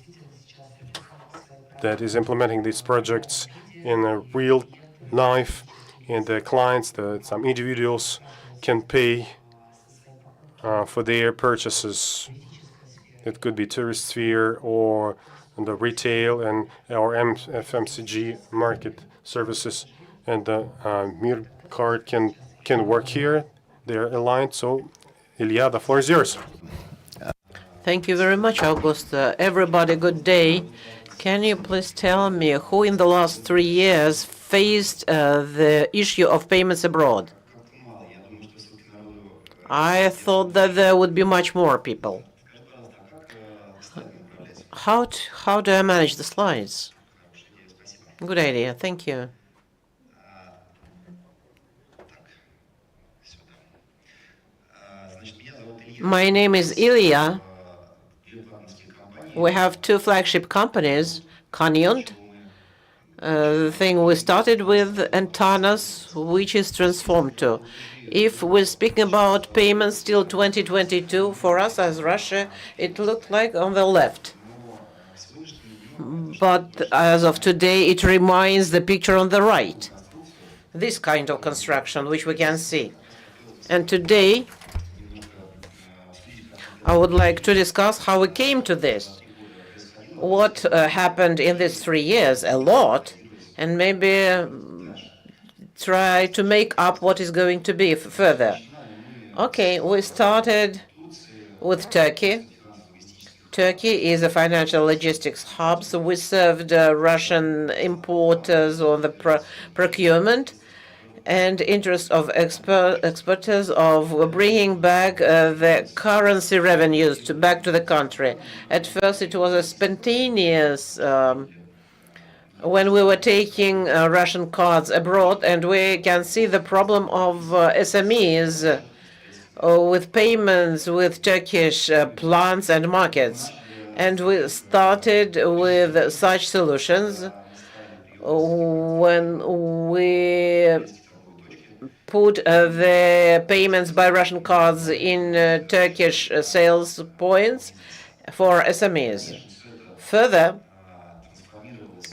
Speaker 5: that is implementing these projects in a real life, and the clients, some individuals, can pay for their purchases. It could be tourist sphere or the retail and our FMCG market services, and the Mir card can work here. They're aligned. So, Ilya, the floor is yours.
Speaker 3: Thank you very much, August. Everybody, good day. Can you please tell me who in the last 3 years faced the issue of payments abroad? I thought that there would be much more people. how do I manage the slides? Good idea. Thank you. My name is Ilya. We have two flagship companies, Kanyont, the thing we started with, and Tanas, which is transformed to. If we're speaking about payments till 2022, for us as Russia, it looked like on the left. But as of today, it remains the picture on the right. This kind of construction, which we can see. And today, I would like to discuss how we came to this. What happened in these 3 years? A lot. And maybe try to make up what is going to be further. Okay, we started with Turkey. Turkey is a financial logistics hub, so we served Russian importers on the procurement and interest of exporters of bringing back the currency revenues back to the country. At first, it was a spontaneous when we were taking Russian cards abroad, and we can see the problem of SMEs with payments with Turkish plants and markets. And we started with such solutions when we put the payments by Russian cards in Turkish sales points for SMEs. Further,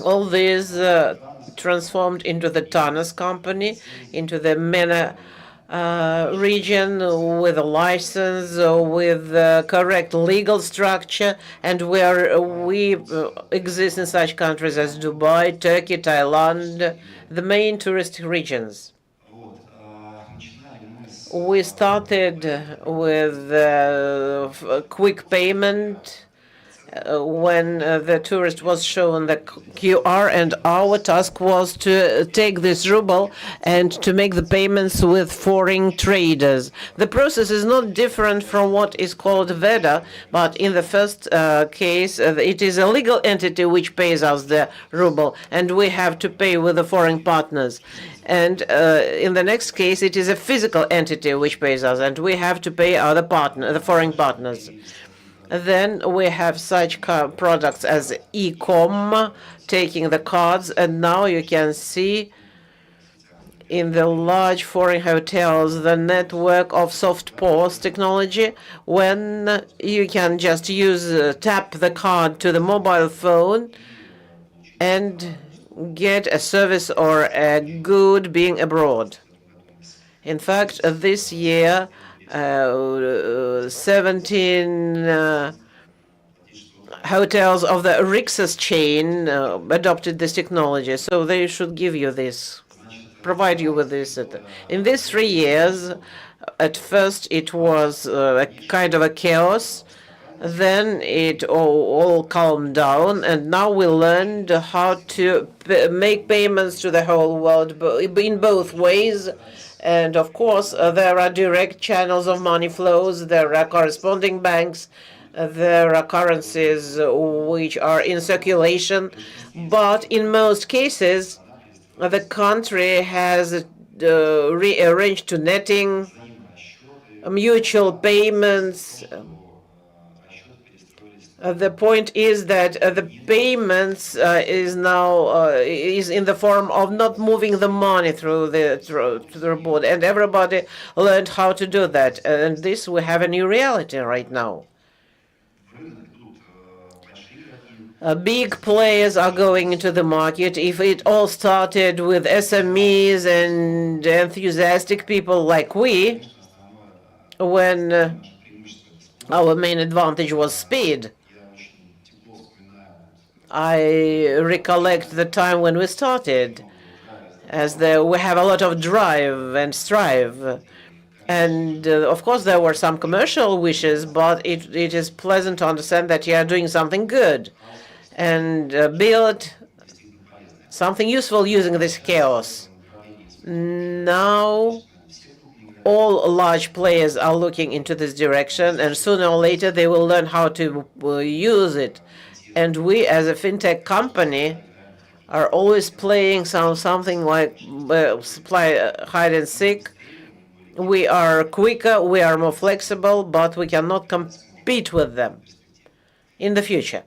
Speaker 3: all this transformed into the Tanas company, into the MENA region with a license, with correct legal structure, and where we exist in such countries as Dubai, Turkey, Thailand, the main tourist regions. We started with quick payment when the tourist was shown the QR, and our task was to take this ruble and to make the payments with foreign traders. The process is not different from what is called VEDA, but in the first case, it is a legal entity which pays us the ruble, and we have to pay with the foreign partners. And in the next case, it is a physical entity which pays us, and we have to pay the foreign partners. Then we have such products as e-com, taking the cards, and now you can see in the large foreign hotels the network of soft POS technology, when you can just tap the card to the mobile phone and get a service or a good being abroad. In fact, this year, 17 hotels of the Rixos chain adopted this technology, so they should give you this, provide you with this. In these 3 years, at first it was a kind of a chaos, then it all calmed down, and now we learned how to make payments to the whole world in both ways. And of course, there are direct channels of money flows, there are corresponding banks, there are currencies which are in circulation. But in most cases, the country has rearranged to netting, mutual payments. The point is that the payments is now is in the form of not moving the money through the board, and everybody learned how to do that. And this we have a new reality right now. Big players are going into the market. If it all started with SMEs and enthusiastic people like we, when our main advantage was speed. I recollect the time when we started, as we have a lot of drive and strive. And of course, there were some commercial wishes, but it is pleasant to understand that you are doing something good and build something useful using this chaos. Now, all large players are looking into this direction, and sooner or later they will learn how to use it. And we, as a fintech company, are always playing something like supply hide and seek. We are quicker, we are more flexible, but we cannot compete with them in the future.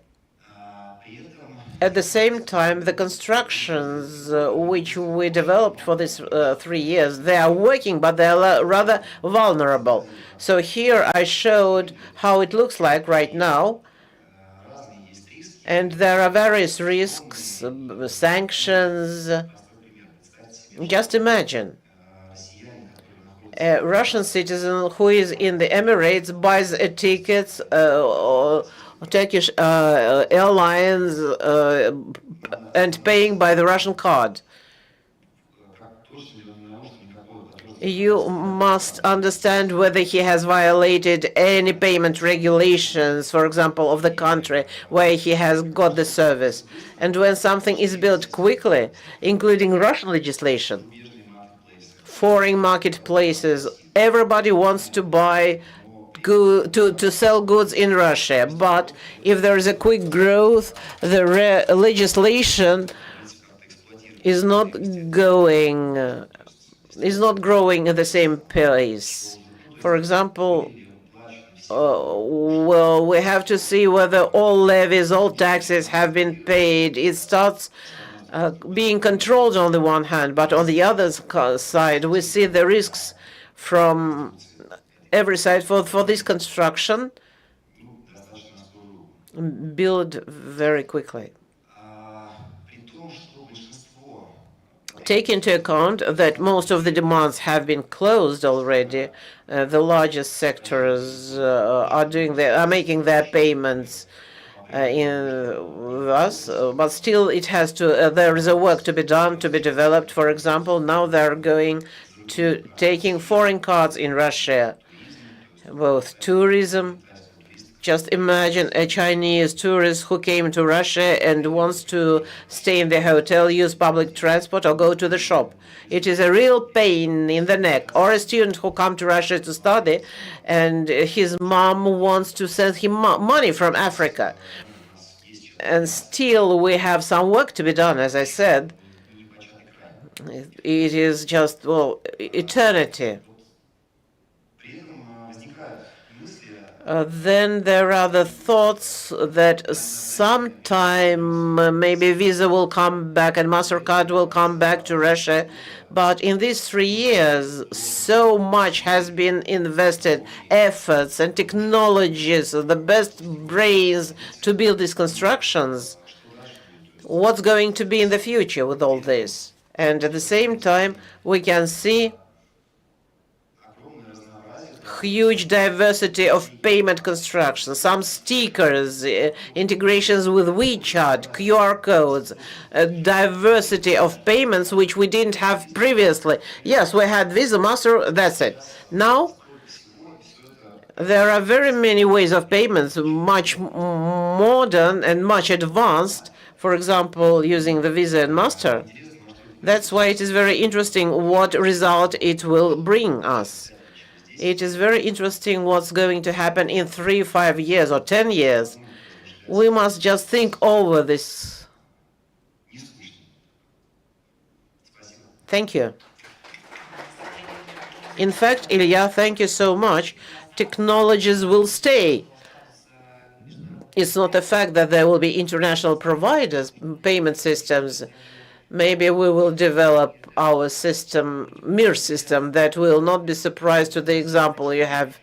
Speaker 3: At the same time, the constructions which we developed for these 3 years, they are working, but they are rather vulnerable. So here I showed how it looks like right now. And there are various risks, sanctions. Just imagine a Russian citizen who is in the Emirates buys a ticket, or Turkish airlines, and paying by the Russian card. You must understand whether he has violated any payment regulations, for example, of the country where he has got the service. And when something is built quickly, including Russian legislation, foreign marketplaces, everybody wants to buy to sell goods in Russia. But if there is a quick growth, the legislation is not growing at the same pace. For example, well, we have to see whether all levies, all taxes have been paid. It starts being controlled on the one hand, but on the other side, we see the risks from every side for this construction build very quickly. Take into account that most of the demands have been closed already. The largest sectors are making their payments in us, but still it has to. There is a work to be done, to be developed. For example, now they're going to taking foreign cards in Russia, both tourism. Just imagine a Chinese tourist who came to Russia and wants to stay in the hotel, use public transport, or go to the shop. It is a real pain in the neck. Or a student who comes to Russia to study, and his mom wants to send him money from Africa. And still, we have some work to be done, as I said. It is just, well, eternity. Then there are the thoughts that sometime maybe Visa will come back and MasterCard will come back to Russia. But in these 3 years, so much has been invested, efforts and technologies, the best brains to build these constructions. What's going to be in the future with all this? And at the same time, we can see huge diversity of payment construction, some stickers, integrations with WeChat, QR codes, diversity of payments which we didn't have previously. Yes, we had Visa, Master, that's it. Now, there are very many ways of payments, much modern and much advanced, for example, using the Visa and Master. That's why it is very interesting what result it will bring us. It is very interesting what's going to happen in 3, 5 years or 10 years. We must just think over this. Thank you. In fact, Ilya, thank you so much. Technologies will stay. It's not the fact that there will be international providers, payment systems. Maybe we will develop our system, MIR system, that will not be surprised to the example you have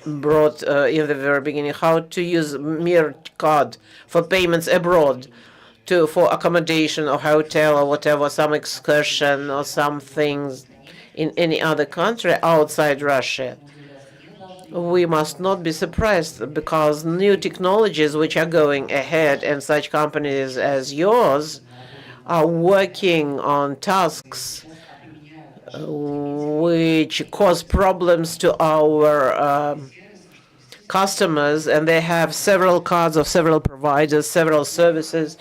Speaker 3: brought in the very beginning, how to use MIR card for payments abroad, for accommodation or hotel or whatever, some excursion or some things in any other country outside Russia. We must not be surprised because new technologies which are going ahead and such companies as yours are working on tasks which cause problems to our customers, and they have several cards of several providers, several services.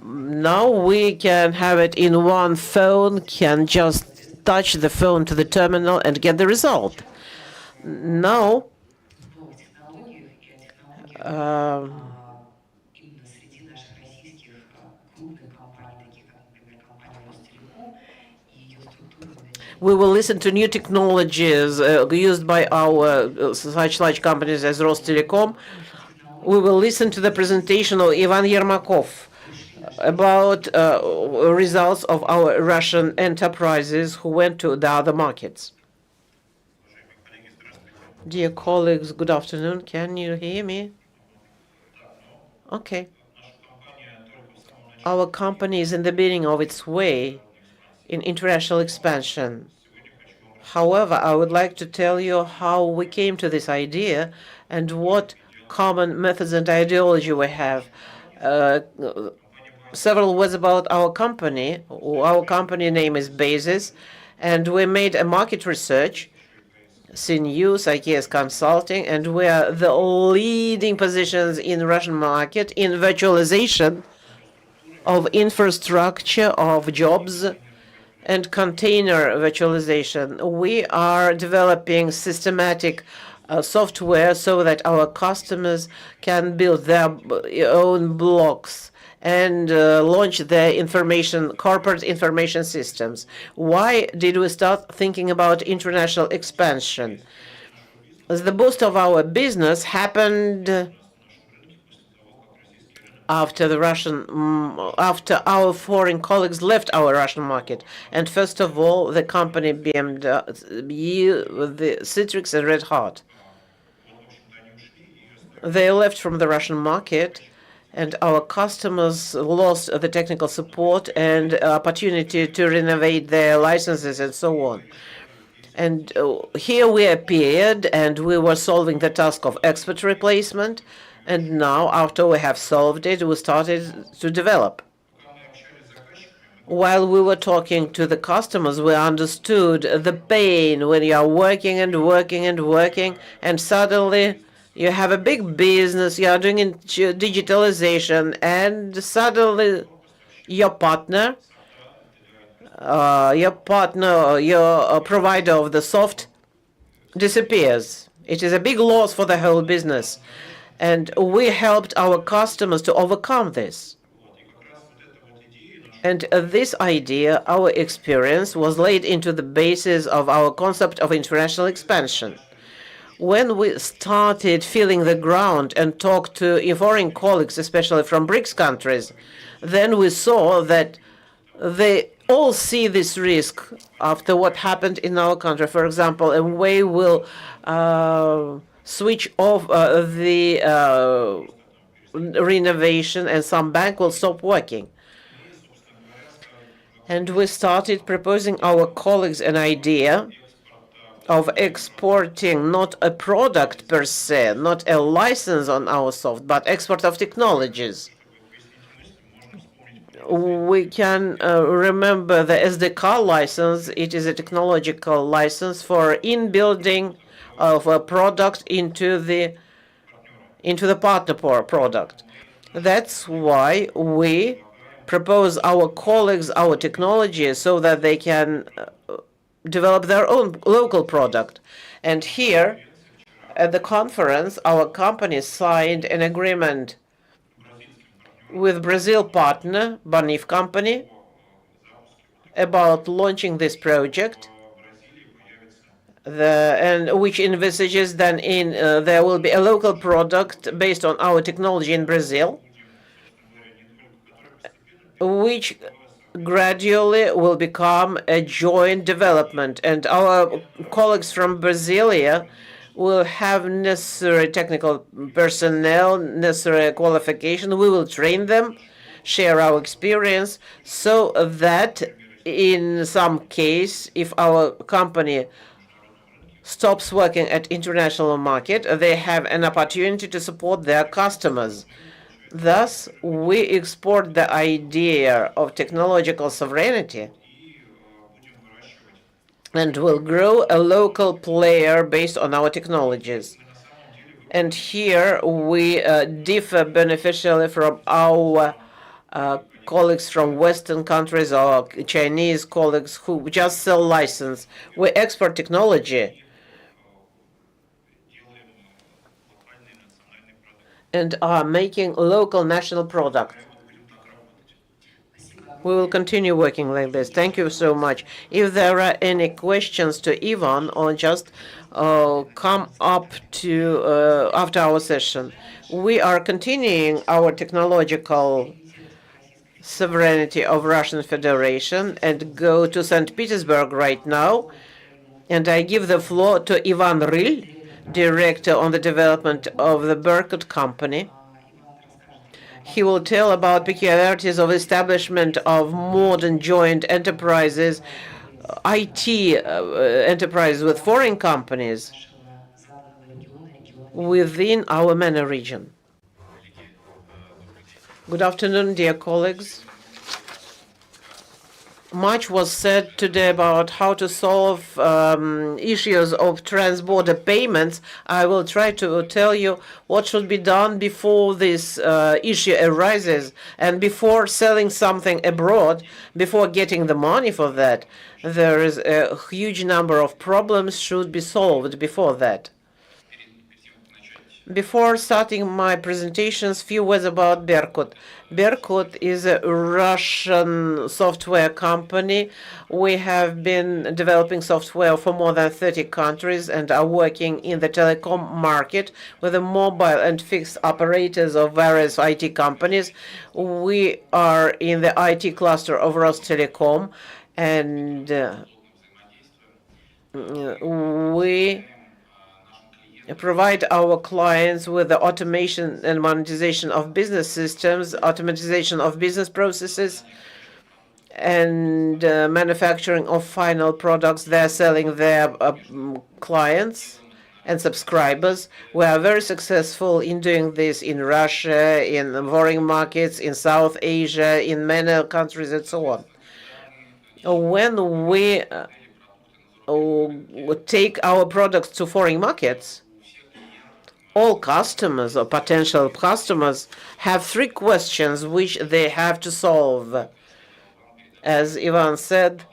Speaker 3: Now we can have it in one phone, can just touch the phone to the terminal and get the result. Now, We will listen to new technologies used by our such large companies as Rostelecom. We will listen to the presentation of Ivan Yermakov about results of our Russian enterprises who went to the other markets. Dear colleagues, good afternoon. Can you hear me? Okay. Our company is in the beginning of its way in international expansion. However, I would like to tell you how we came to this idea and what common methods and ideology we have. Several words about our company. Our company name is Basis, and we made a market research, CNews, IKS Consulting, and we are the leading positions in the Russian market in virtualization of infrastructure, of jobs, and container virtualization. We are developing systematic software so that our customers can build their own blocks and launch their corporate information systems. Why did we start thinking about international expansion? As the boost of our business happened after our foreign colleagues left our Russian market. And first of all, the company BMW, the Citrix and Red Hat. They left from the Russian market, and our customers lost the technical support and opportunity to renovate their licenses and so on. And here we appeared, and we were solving the task of export replacement. And now, after we have solved it, we started to develop. While we were talking to the customers, we understood the pain when you are working and working and working, and suddenly you have a big business, you are doing digitalization, and suddenly your partner, your provider of the soft disappears. It is a big loss for the whole business. And we helped our customers to overcome this. And this idea, our experience, was laid into the basis of our concept of international expansion. When we started feeling the ground and talked to foreign colleagues, especially from BRICS countries, then we saw that they all see this risk after what happened in our country. For example, a way will switch off the renovation, and some bank will stop working. And we started proposing our colleagues an idea of exporting not a product per se, not a license on our soft, but export of technologies. We can remember the SDK license. It is a technological license for in-building of a product into the partner product. That's why we propose our colleagues our technology so that they can develop their own local product. And here at the conference, our company signed an agreement with Brazil partner, Banif company, about launching this project. And which envisages then there will be a local product based on our technology in Brazil, which gradually will become a joint development. And our colleagues from Brasilia will have necessary technical personnel, necessary qualification. We will train them, share our experience, so that in some case, if our company stops working at international market, they have an opportunity to support their customers. Thus, we export the idea of technological sovereignty and will grow a local player based on our technologies. And here we differ beneficially from our colleagues from Western countries or Chinese colleagues who just sell license. We export technology and are making local national product. We will continue working like this. Thank you so much. If there are any questions to Ivan, or just come up to after our session. We are continuing our technological sovereignty of Russian Federation and go to St. Petersburg right now. And I give the floor to Ivan Ryl, Director on the development of the Berkut company. He will tell about peculiarities of establishment of modern joint enterprises, IT enterprises with foreign companies within our MENA region. Good afternoon, dear colleagues. Much was said today about how to solve issues of trans-border payments. I will try to tell you what should be done before this issue arises and before selling something abroad, before getting the money for that. There is a huge number of problems should be solved before that. Before starting my presentations, few words about Berkut. Berkut is a Russian software company. We have been developing software for more than 30 countries and are working in the telecom market with the mobile and fixed operators of various IT companies. We are in the IT cluster of Rostelecom, and we provide our clients with the automation and monetization of business systems, automatization of business processes, and manufacturing of final products they're selling their clients and subscribers. We are very successful in doing this in Russia, in foreign markets, in South Asia, in many countries, and so on. When we take our products to foreign markets, all customers or potential customers have three questions which they have to solve. As Ivan said,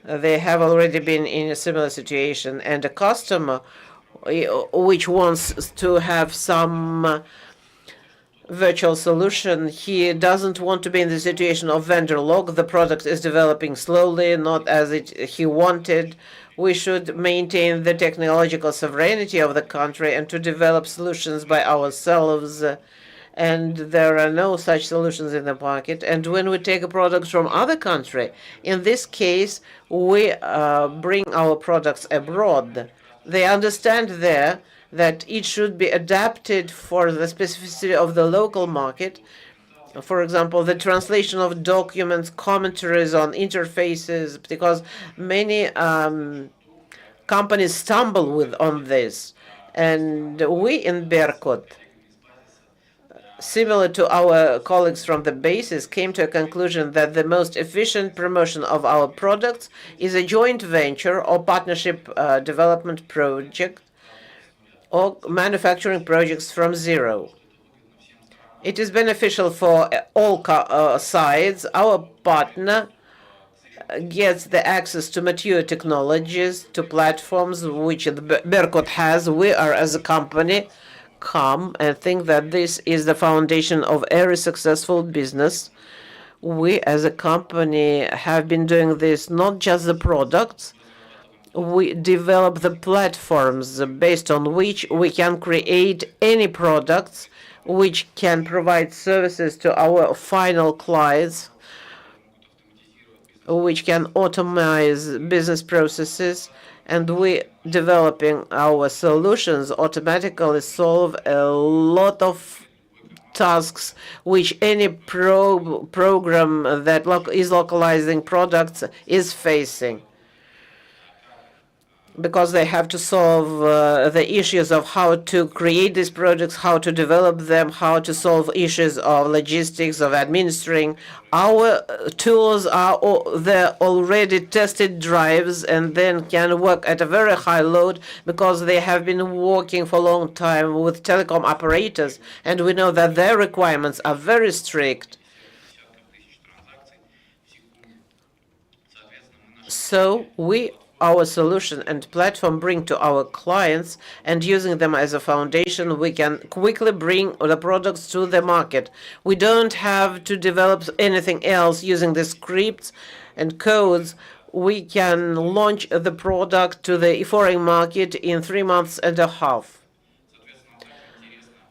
Speaker 3: they have already been in a similar situation, and a customer which wants to have some virtual solution, he doesn't want to be in the situation of vendor lock. The product is developing slowly, not as he wanted. We should maintain the technological sovereignty of the country and to develop solutions by ourselves. And there are no such solutions in the market. And when we take a product from other country, in this case, we bring our products abroad. They understand there that it should be adapted for the specificity of the local market. For example, the translation of documents, commentaries on interfaces, because many companies stumble on this. And we in Berkut, similar to our colleagues from the bases, came to a conclusion that the most efficient promotion of our products is a joint venture or partnership development project or manufacturing projects from zero. It is beneficial for all sides. Our partner gets the access to mature technologies, to platforms which Berkut has. We are, as a company, come and think that this is the foundation of every successful business. We, as a company, have been doing this, not just the products. We develop the platforms based on which we can create any products which can provide services to our final clients, which can automate business processes, and we developing our solutions automatically solve a lot of tasks which any program that is localizing products is facing, because they have to solve the issues of how to create these products, how to develop them, how to solve issues of logistics, of administering. Our tools are the already tested drives and then can work at a very high load because they have been working for a long time with telecom operators, and we know that their requirements are very strict. So we our solution and platform bring to our clients, and using them as a foundation, we can quickly bring the products to the market. We don't have to develop anything else using the scripts and codes. We can launch the product to the foreign market in 3 months and a half.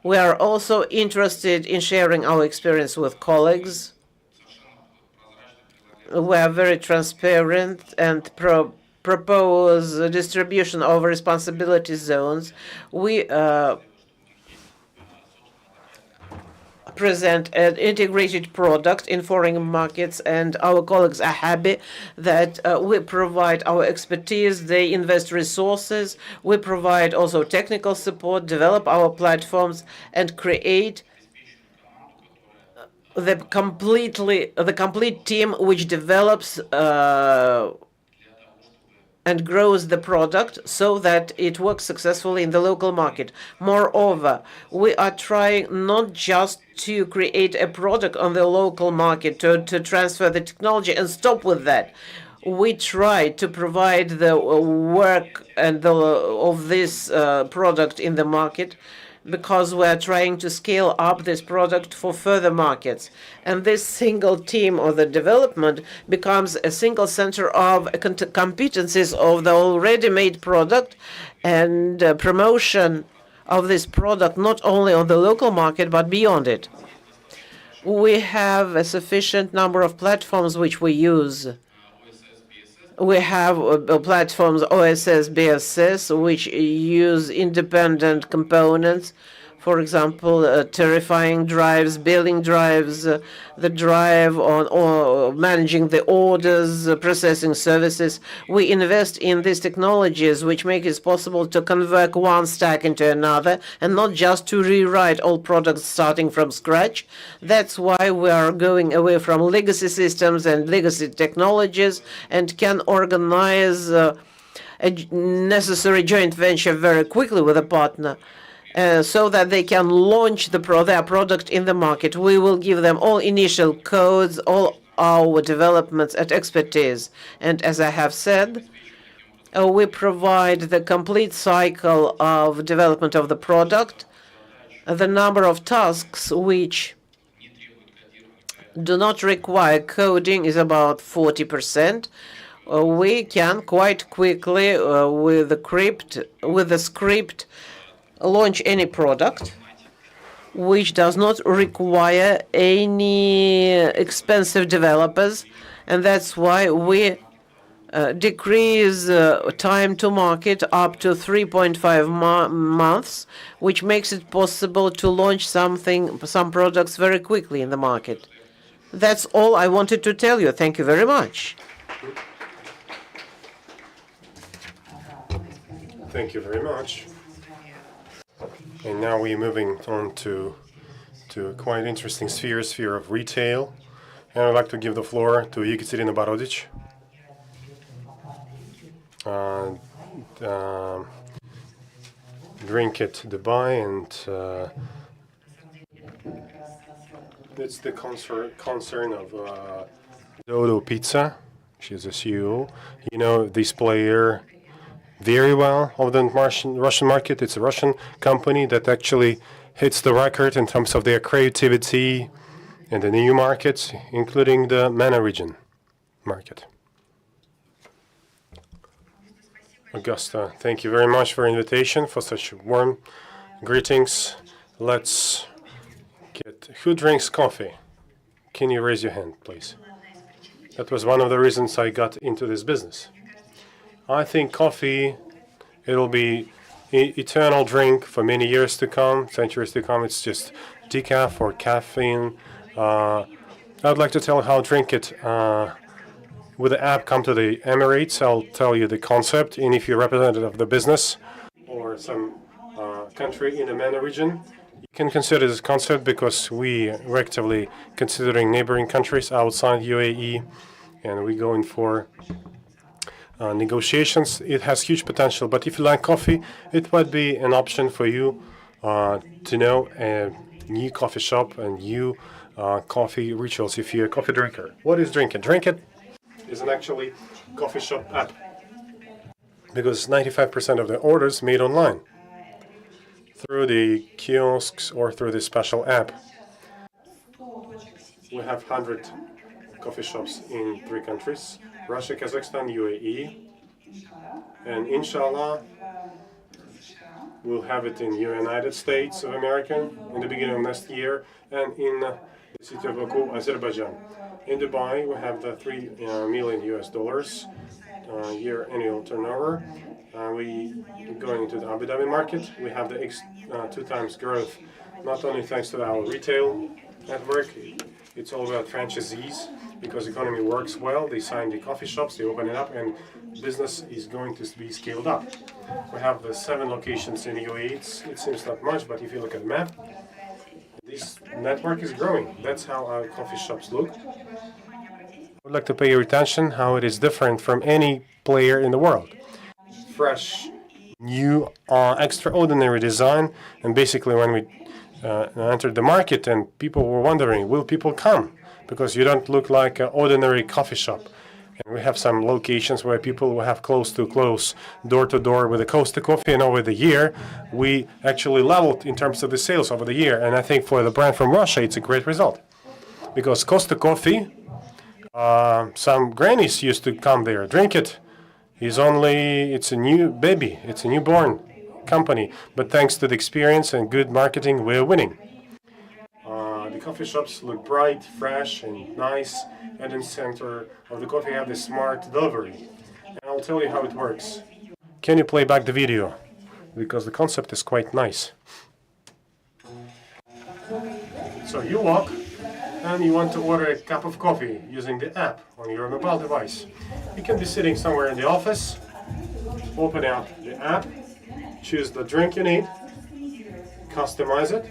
Speaker 3: We are also interested in sharing our experience with colleagues. We are very transparent and propose a distribution of responsibility zones. We present an integrated product in foreign markets, and our colleagues are happy that we provide our expertise. They invest resources. We provide also technical support, develop our platforms, and create the complete team which develops and grows the product so that it works successfully in the local market. Moreover, we are trying not just to create a product on the local market to transfer the technology and stop with that. We try to provide the work and of this product in the market, because we are trying to scale up this product for further markets. And this single team of the development becomes a single center of competencies of the already made product and promotion of this product, not only on the local market, but beyond it. We have a sufficient number of platforms which we use. We have platforms OSS, BSS, which use independent components. For example, terrifying drives, billing drives, the drive on or managing the orders, processing services. We invest in these technologies which make it possible to convert one stack into another and not just to rewrite all products starting from scratch. That's why we are going away from legacy systems and legacy technologies and can organize a necessary joint venture very quickly with a partner. So that they can launch their product in the market. We will give them all initial codes, all our developments and expertise. And as I have said, we provide the complete cycle of development of the product. The number of tasks which do not require coding is about 40%. We can quite quickly, with the script, launch any product which does not require any expensive developers, and that's why we decrease time to market up to 3.5 months, which makes it possible to launch some products very quickly in the market. That's all I wanted to tell you. Thank you very much.
Speaker 5: Thank you very much. And now we're moving on to a quite interesting sphere of retail. And I'd like to give the floor to Ekaterina Borodich. Drink at Dubai, and it's the concern of Dodo Pizza. She's a CEO. You know this player very well of the Russian market. It's a Russian company that actually hits the record in terms of their creativity in the new markets, including the MENA region market. Augusta, thank you very much for your invitation, for such warm greetings. Let's get, who drinks coffee? Can you raise your hand, please? That was one of the reasons I got into this business. I think coffee, it'll be an eternal drink for many years to come, centuries to come. It's just decaf or caffeine. I'd like to tell how to drink it. With the app, come to the Emirates. I'll tell you the concept. And if you're representative of the business or some country in the MENA region, you can consider this concept, because we're actively considering neighboring countries outside UAE, and we're going for negotiations. It has huge potential, but if you like coffee, it might be an option for you to know a new coffee shop and new coffee rituals if you're a coffee drinker. What is Drink It? Drink It is an actually coffee shop app. because 95% of the orders made online through the kiosks or through the special app. We have 100 coffee shops in 3 countries: Russia, Kazakhstan, UAE, and inshallah we'll have it in United States of America in the beginning of next year, and in the city of Baku, Azerbaijan. In Dubai, we have the $3 million year annual turnover. We going into the Abu Dhabi market. We have the 2 times growth, not only thanks to our retail network. It's all about franchisees, because economy works well. They sign the coffee shops, they open it up, and business is going to be scaled up. We have the 7 locations in UAE. It seems not much, but if you look at the map, this network is growing. That's how our coffee shops look. I would like to pay your attention how it is different from any player in the world. Fresh, new, extraordinary design, and basically when we entered the market and people were wondering, will people come? Because you don't look like an ordinary coffee shop. And we have some locations where people will have close, door to door with the Costa Coffee, and over the year we actually leveled in terms of the sales over the year. And I think for the brand from Russia, it's a great result, because Costa Coffee, some grannies used to come there, drink it. It's a new baby, it's a newborn company, but thanks to the experience and good marketing, we're winning. The coffee shops look bright, fresh, and nice, and in the center of the coffee have the smart delivery. And I'll tell you how it works. Can you play back the video? Because the concept is quite nice. So you walk, and you want to order a cup of coffee using the app on your mobile device. You can be sitting somewhere in the office, open out the app, choose the drink you need, customize it,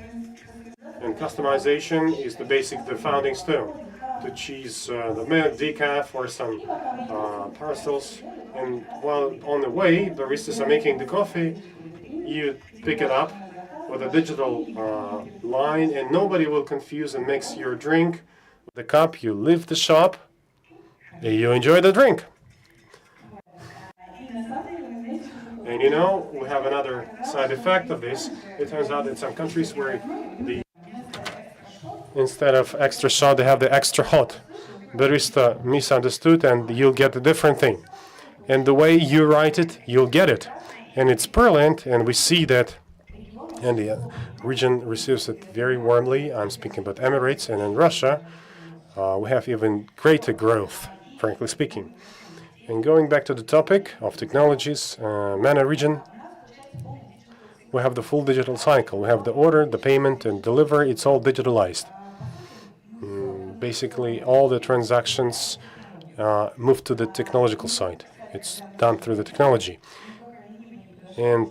Speaker 5: and customization is the founding stone to choose the milk, decaf, or some parcels. And while on the way, baristas are making the coffee, you pick it up with a digital line, and nobody will confuse and mix your drink with the cup. You leave the shop, and you enjoy the drink. And you know, we have another side effect of this. It turns out in some countries where instead of extra shot, they have the extra hot. Barista misunderstood, and you'll get a different thing. And the way you write it, you'll get it. And it's brilliant, and we see that, and the region receives it very warmly. I'm speaking about Emirates, and in Russia, we have even greater growth, frankly speaking. And going back to the topic of technologies, MENA region, we have the full digital cycle. We have the order, the payment, and delivery. It's all digitalized. Basically, all the transactions move to the technological side. It's done through the technology. And,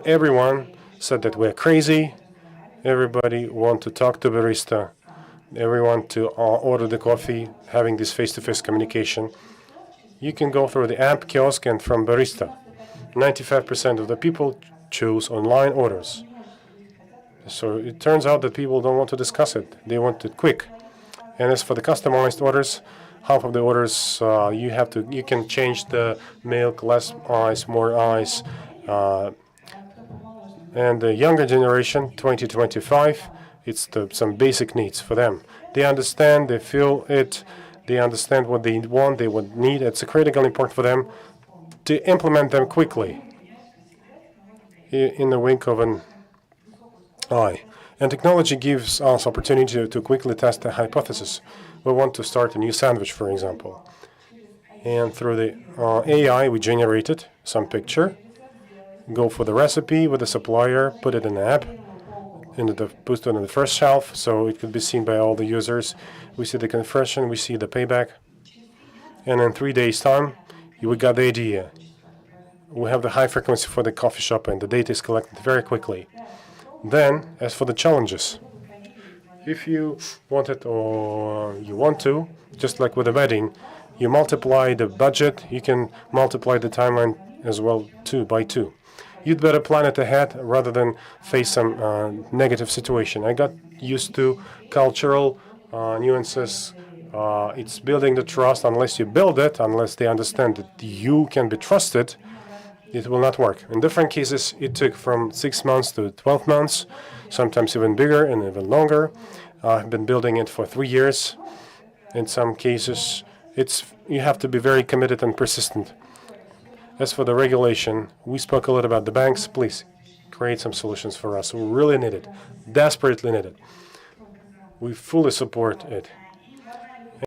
Speaker 5: everyone said that we're crazy. Everybody want to talk to barista. Everyone to order the coffee, having this face-to-face communication. You can go through the app, kiosk, and from barista. 95% of the people choose online orders. So it turns out that people don't want to discuss it. They want it quick. And as for the customized orders, half of the orders you can change the milk, less ice, more ice. And the younger generation, 20 to 25, it's some basic needs for them. They understand, they feel it, they understand what they want, they would need. It's critically important for them to implement them quickly in the wink of an eye. And technology gives us opportunity to quickly test a hypothesis. We want to start a new sandwich, for example. And through the AI, we generated some picture, go for the recipe with the supplier, put it in the app, put it on the first shelf, so it could be seen by all the users. We see the conversion, we see the payback. And in 3 days' time, we got the idea. We have the high frequency for the coffee shop, and the data is collected very quickly. Then, as for the challenges, if you want it or you want to, just like with a wedding, you multiply the budget, you can multiply the timeline as well by 2. You'd better plan it ahead rather than face some negative situation. I got used to cultural nuances. It's building the trust. Unless you build it, unless they understand that you can be trusted, it will not work. In different cases, it took from 6 months to 12 months, sometimes even bigger and even longer. I've been building it for 3 years. In some cases, you have to be very committed and persistent. As for the regulation, we spoke a lot about the banks. Please create some solutions for us. We really need it, desperately need it. We fully support it.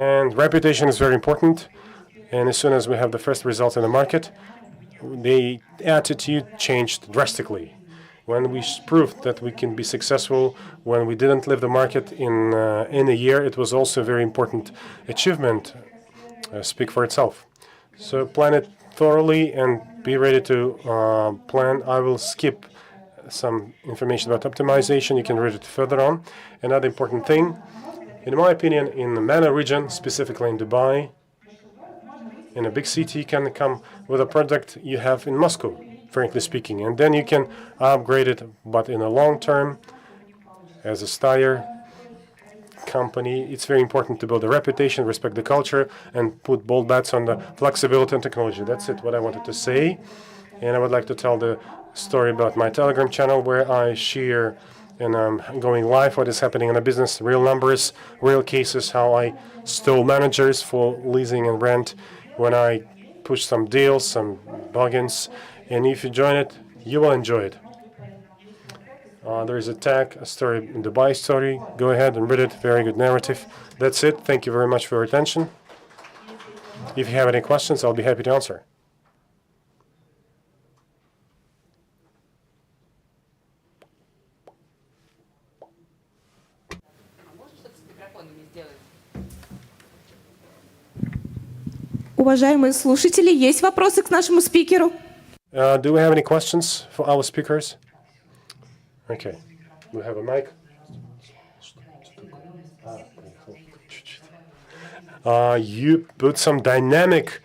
Speaker 5: And reputation is very important. And as soon as we have the first results in the market, the attitude changed drastically. When we proved that we can be successful, when we didn't leave the market in a year, it was also a very important achievement. Speak for itself. So plan it thoroughly and be ready to plan. I will skip some information about optimization. You can read it further on. Another important thing, in my opinion, in the MENA region, specifically in Dubai, in a big city, you can come with a product you have in Moscow, frankly speaking, and then you can upgrade it. But in the long term, as a Steyr company, it's very important to build a reputation, respect the culture, and put bold bets on the flexibility and technology. That's it, what I wanted to say. And I would like to tell the story about my Telegram channel where I share and I'm going live what is happening in the business, real numbers, real cases, how I stole managers for leasing and rent, when I push some deals, some bargains. And if you join it, you will enjoy it. There is a tag, a story in Dubai story. Go ahead and read it. Very good narrative. That's it. Thank you very much for your attention. If you have any questions, I'll be happy to answer.
Speaker 8: Уважаемые слушатели, есть вопросы к нашему спикеру?
Speaker 5: Do we have any questions for our speakers? Okay. We have a mic. You put some dynamic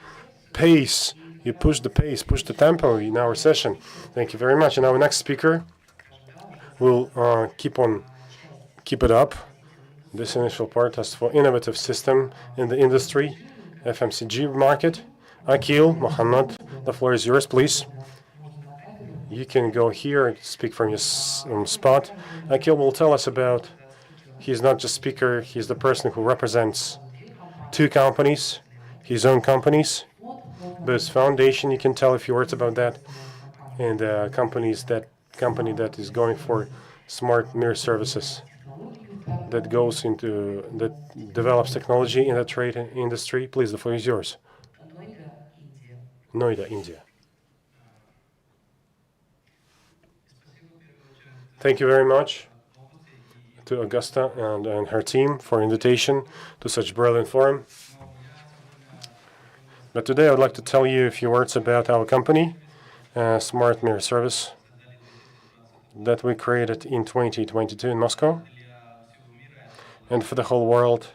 Speaker 5: pace. You push the pace, push the tempo in our session. Thank you very much. And our next speaker will keep it up. This initial part is for innovative system in the industry, FMCG market. Akil, Mohammed, the floor is yours, please. You can go here and speak from your spot. Akil will tell us about, he's not just speaker, he's the person who represents 2 companies, his own companies. There's foundation, you can tell a few words about that. And company that is going for smart mirror services, that develops technology in the trade industry. Please, the floor is yours. Noida, India. Thank you very much to Augusta and her team for invitation to such brilliant forum. But today I would like to tell you a few words about our company, Smart Mirror Service, that we created in 2022 in Moscow. And for the whole world,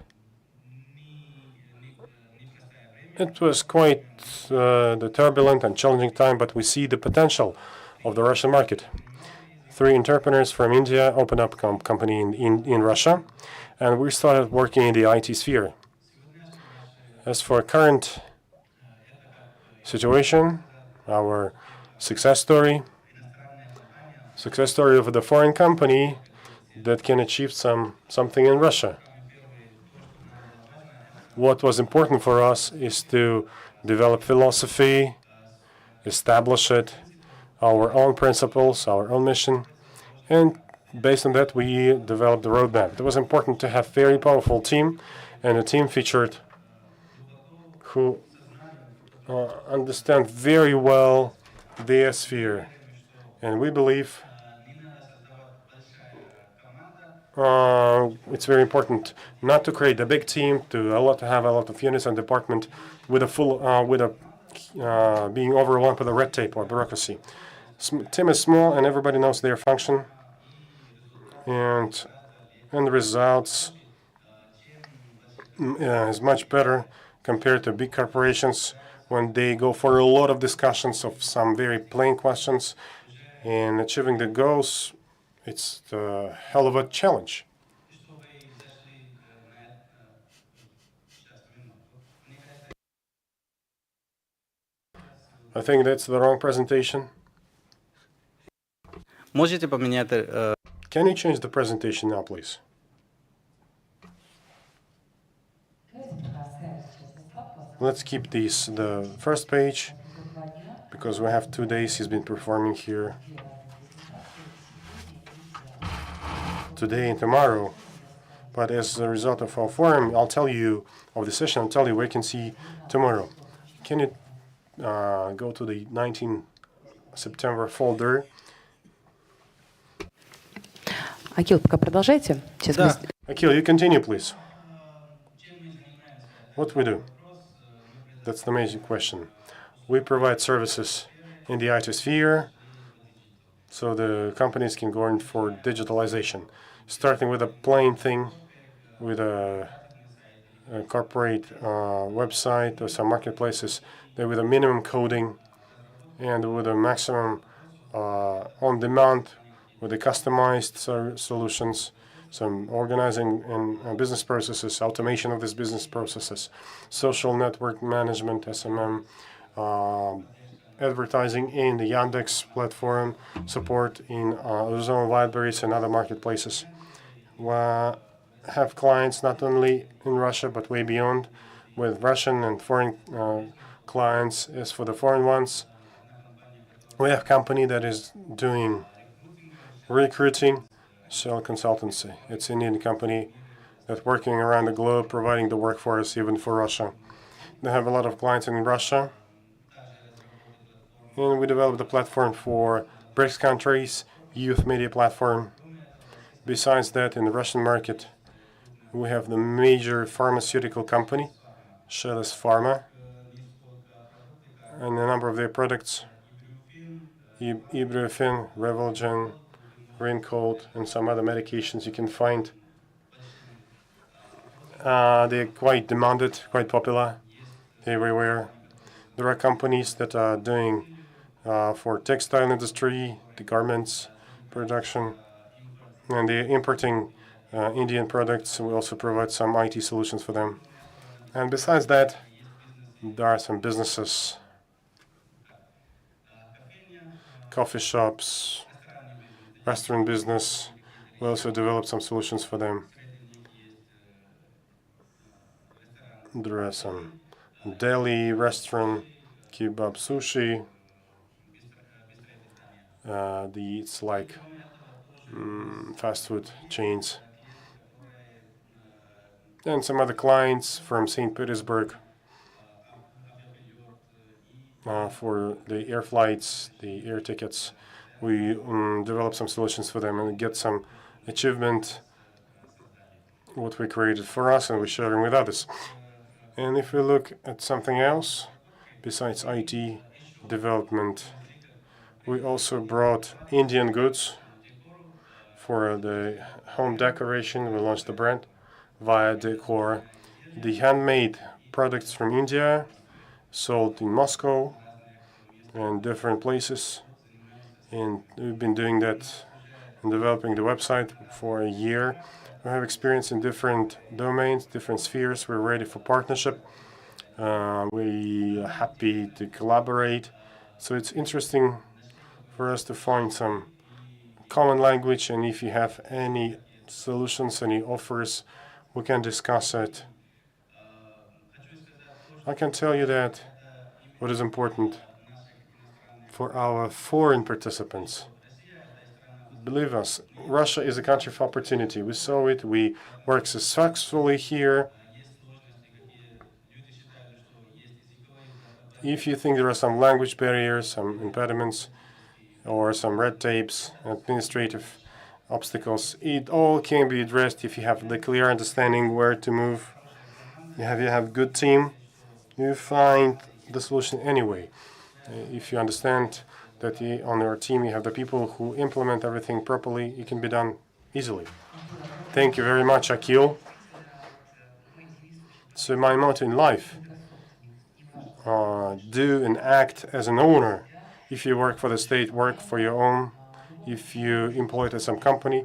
Speaker 5: it was quite the turbulent and challenging time, but we see the potential of the Russian market. 3 entrepreneurs from India opened up a company in Russia, and we started working in the IT sphere. As for current situation, our success story of the foreign company that can achieve something in Russia. What was important for us is to develop philosophy, establish it, our own principles, our own mission, and based on that we developed the roadmap. It was important to have a very powerful team, and a team featured who understand very well their sphere. And we believe it's very important not to create a big team, to have a lot of units and department with being overwhelmed with the red tape or bureaucracy. Team is small and everybody knows their function, and the results is much better compared to big corporations when they go for a lot of discussions of some very plain questions. In achieving the goals, it's a hell of a challenge. I think that's the wrong presentation.
Speaker 9: Можете поміняти
Speaker 5: Can you change the presentation now, please? Let's keep the first page, because we have 2 days he's been performing here. Today and tomorrow. But as a result of our forum, I'll tell you, of the session, I'll tell you where you can see tomorrow. Can you go to the 19 September folder?
Speaker 2: Акил, пока продолжайте. Сейчас
Speaker 9: Да.
Speaker 5: Akil, you continue, please. What we do? That's the major question. We provide services in the IT sphere, so the companies can go in for digitalization, starting with a plain thing, with a corporate website or some marketplaces, then with a minimum coding and with a maximum on-demand, with the customized solutions, some organizing and business processes, automation of these business processes, social network management, SMM, advertising in the Yandex platform, support in Ozone libraries and other marketplaces. We have clients not only in Russia but way beyond, with Russian and foreign clients. As for the foreign ones, we have a company that is doing recruiting, Shell Consultancy. It's an Indian company that's working around the globe, providing the workforce even for Russia. They have a lot of clients in Russia. And we developed a platform for BRICS countries, youth media platform. Besides that, in the Russian market, we have the major pharmaceutical company, Sheles Pharma, and a number of their products, Ibuprofen, Revolgen, Raincoat, and some other medications you can find. They're quite demanded, quite popular everywhere. There are companies that are doing for textile industry, the garments production, and they're importing Indian products. We also provide some IT solutions for them. And besides that, there are some businesses, coffee shops, restaurant business. We also developed some solutions for them. There are some deli, restaurant, kebab, sushi. It's like fast food chains. And some other clients from St. Petersburg for the air flights, the air tickets. We develop some solutions for them and get some achievement, what we created for us, and we share them with others. And if we look at something else, besides IT development, we also brought Indian goods for the home decoration. We launched the brand via Decor. The handmade products from India sold in Moscow and different places. And we've been doing that and developing the website for a year. We have experience in different domains, different spheres. We're ready for partnership. We are happy to collaborate. So it's interesting for us to find some common language. And if you have any solutions, any offers, we can discuss it. I can tell you that what is important for our foreign participants. Believe us, Russia is a country of opportunity. We saw it. We work successfully here. If you think there are some language barriers, some impediments, or some red tapes, administrative obstacles, it all can be addressed if you have the clear understanding where to move. You have a good team, you find the solution anyway. If you understand that on your team you have the people who implement everything properly, it can be done easily. Thank you very much, Akil. So my motto in life, do and act as an owner. If you work for the state, work for your own. If you employ at some company,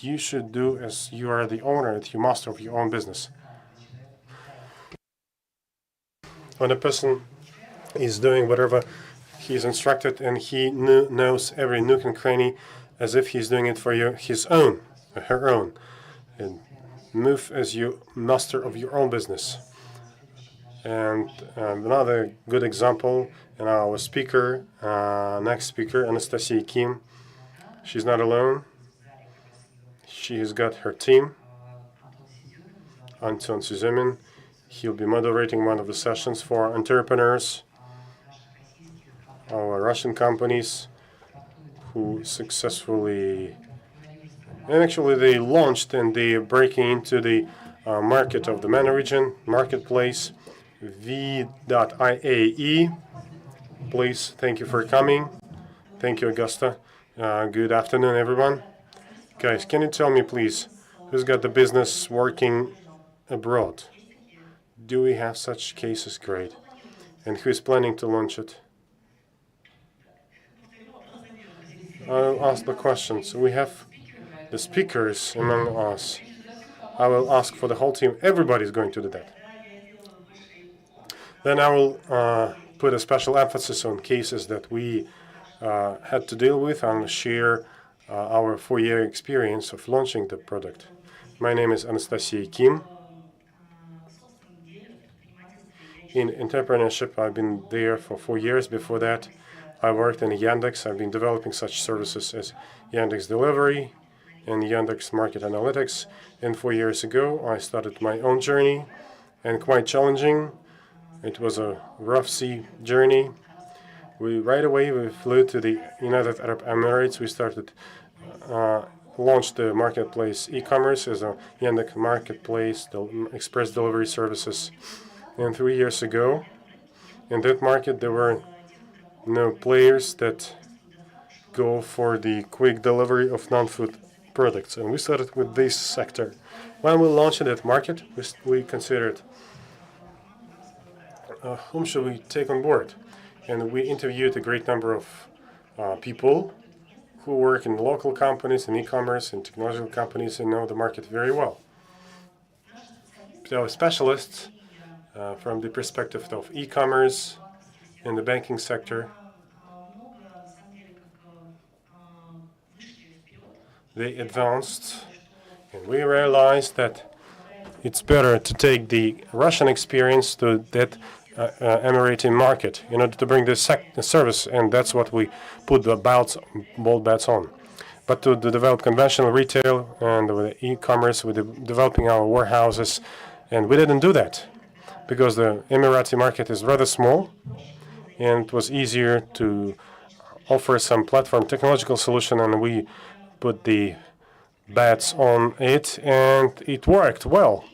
Speaker 5: you should do as you are the owner, that you master of your own business. When a person He's doing whatever he's instructed, and he knows every nook and cranny as if he's doing it for his own, or her own. And move as you master of your own business. And another good example, and our speaker, next speaker, Anastasia Kim. She's not alone. She has got her team. Anton Suzemin. He'll be moderating one of the sessions for entrepreneurs, our Russian companies who successfully, and actually they launched and they're breaking into the market of the MENA region, marketplace, v.iae. Please, thank you for coming. Thank you, Augusta. Good afternoon, everyone. Guys, can you tell me, please, who's got the business working abroad? Do we have such cases? Great. And who is planning to launch it? I'll ask the questions. We have the speakers among us. I will ask for the whole team. Everybody's going to do that. Then I will put a special emphasis on cases that we had to deal with and share our 4-year experience of launching the product. My name is Anastasia Kim. In entrepreneurship, I've been there for 4 years. Before that, I worked in Yandex. I've been developing such services as Yandex Delivery and Yandex Market Analytics. And 4 years ago, I started my own journey, and quite challenging. It was a rough sea journey. Right away we flew to the United Arab Emirates. We started launched the marketplace e-commerce as a Yandex marketplace, the express delivery services. And 3 years ago, in that market, there were no players that go for the quick delivery of non-food products. And we started with this sector. When we launched in that market, we considered whom should we take on board? And we interviewed a great number of people who work in local companies, in e-commerce, and technological companies, and know the market very well. So specialists from the perspective of e-commerce and the banking sector, they advanced, and we realized that it's better to take the Russian experience to that Emirati market in order to bring the service, and that's what we put the bold bets on. But to develop conventional retail and with e-commerce, we're developing our warehouses, and we didn't do that because the Emirati market is rather small, and it was easier to offer some platform technological solution, and we put the bets on it, and it worked well.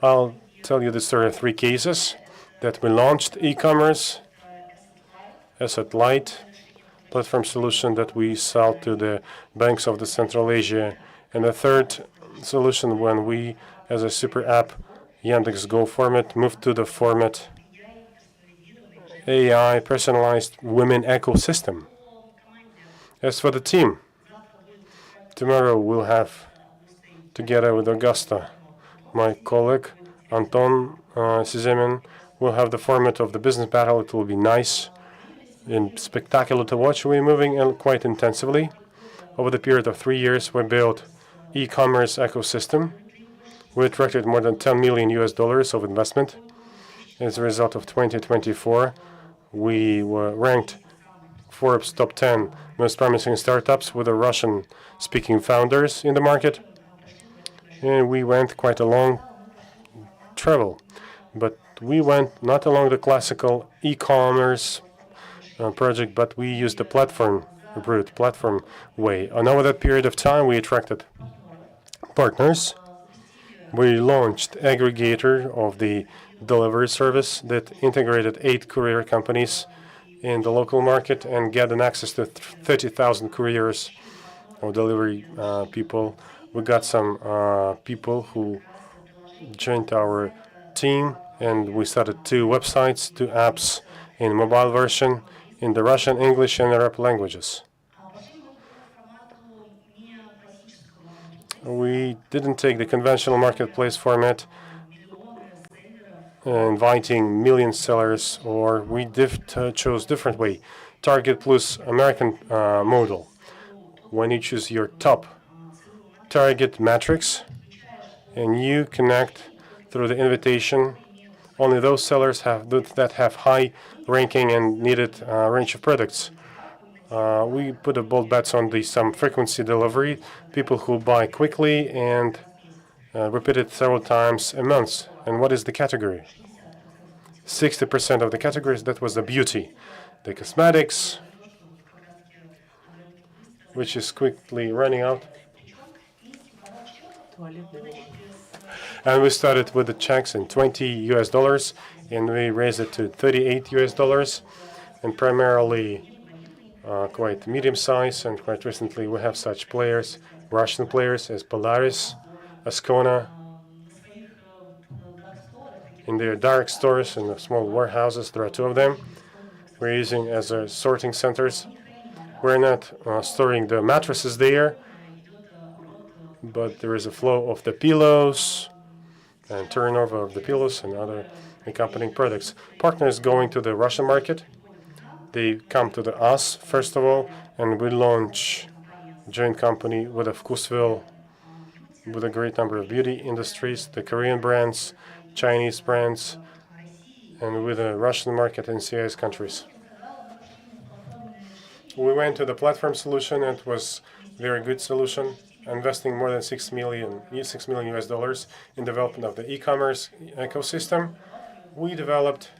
Speaker 5: I'll tell you the story of 3 cases that we launched: e-commerce, asset light platform solution that we sell to the banks of the Central Asia, and the third solution when we, as a super app, Yandex Go format, moved to the format AI personalized women ecosystem. As for the team, tomorrow we'll have, together with Augusta, my colleague Anton Suzemin, we'll have the format of the business battle. It will be nice and spectacular to watch. We're moving quite intensively. Over the period of 3 years, we built e-commerce ecosystem. We attracted more than $10 million of investment. As a result of 2024, we were ranked Forbes top 10 most promising startups with the Russian-speaking founders in the market. And we went quite a long travel, but we went not along the classical e-commerce project, but we used the platform route, platform way. And over that period of time, we attracted partners. We launched aggregator of the delivery service that integrated 8 courier companies in the local market and gathered access to 30,000 couriers or delivery people. We got some people who joined our team, and we started 2 websites, 2 apps in mobile version in the Russian, English, and Arab languages. We didn't take the conventional marketplace format. inviting million sellers, or we chose different way, target plus American model. When you choose your top target metrics and you connect through the invitation, only those sellers that have high ranking and needed range of products. We put a bold bets on some frequency delivery, people who buy quickly and repeat it several times a month. And what is the category? 60% of the categories, that was the beauty. The cosmetics, which is quickly running out. And we started with the checks in $20 and we raised it to $38, and primarily quite medium size, and quite recently we have such players, Russian players as Polaris, Ascona, in their direct stores and the small warehouses. There are two of them. We're using as sorting centers. We're not storing the mattresses there, but there is a flow of the pillows and turnover of the pillows and other accompanying products. Partners going to the Russian market. They come to us first of all, and we launch a joint company with Vkusville, with a great number of beauty industries, the Korean brands, Chinese brands, and with the Russian market and CIS countries. We went to the platform solution, and it was a very good solution, investing more than $6 million in development of the e-commerce ecosystem. We developed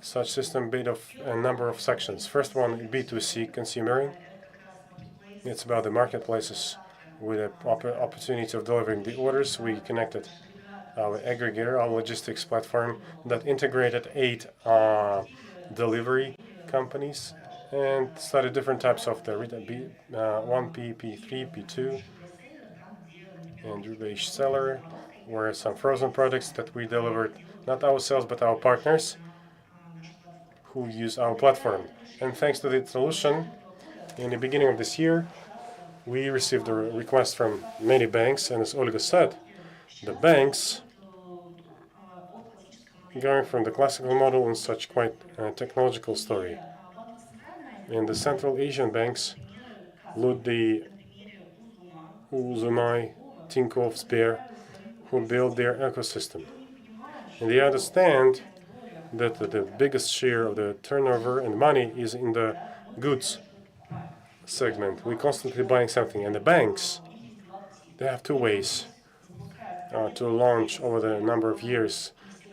Speaker 5: such system based of a number of sections. First one, B2C consumer. It's about the marketplaces with the opportunity of delivering the orders. We connected our aggregator, our logistics platform that integrated 8 delivery companies and started different types of the retail P1P, P3, P2, and rebate seller, where some frozen products that we delivered, not ourselves but our partners who use our platform. And thanks to the solution, in the beginning of this year, we received a request from many banks, and as Olga said, the banks going from the classical model in such quite technological story. In the Central Asian banks, Luddi, Uzumai, Tinkoff, Sber, who build their ecosystem. And they understand that the biggest share of the turnover and money is in the goods segment. We're constantly buying something. And the banks, they have two ways to launch over the number of years,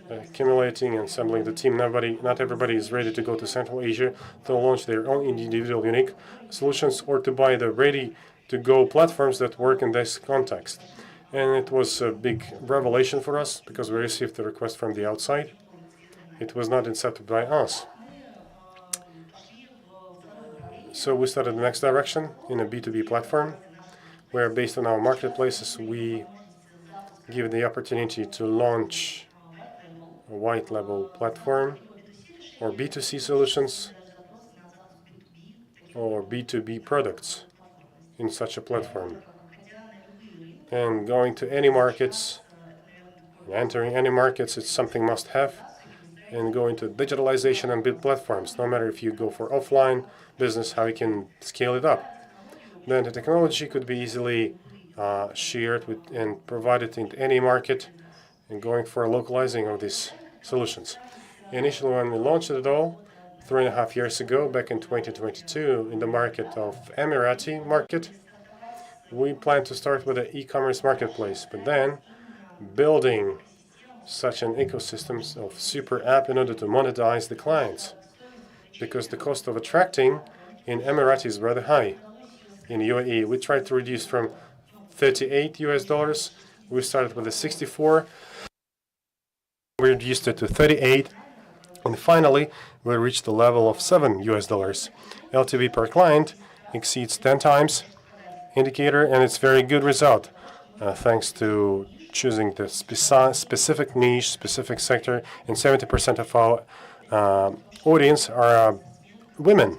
Speaker 5: accumulating and assembling the team. Not everybody is ready to go to Central Asia to launch their own individual unique solutions or to buy the ready-to-go platforms that work in this context. And it was a big revelation for us because we received the request from the outside. It was not incepted by us. So we started the next direction in a B2B platform, where based on our marketplaces, we give the opportunity to launch a white label platform or B2C solutions or B2B products in such a platform. And going to any markets, entering any markets, it's something must have. And go into digitalization and build platforms, no matter if you go for offline business, how you can scale it up. Then the technology could be easily shared with and provided in any market, and going for localizing of these solutions. Initially, when we launched it all 3.5 years ago, back in 2022, in the market of Emirati market, we planned to start with an e-commerce marketplace, but then building such an ecosystem of super app in order to monetize the clients, because the cost of attracting in Emirati is rather high. In UAE, we tried to reduce from $38. We started with a 64. We reduced it to 38, and finally we reached the level of $7. LTV per client exceeds 10 times indicator, and it's very good result thanks to choosing the specific niche, specific sector, and 70% of our audience are women.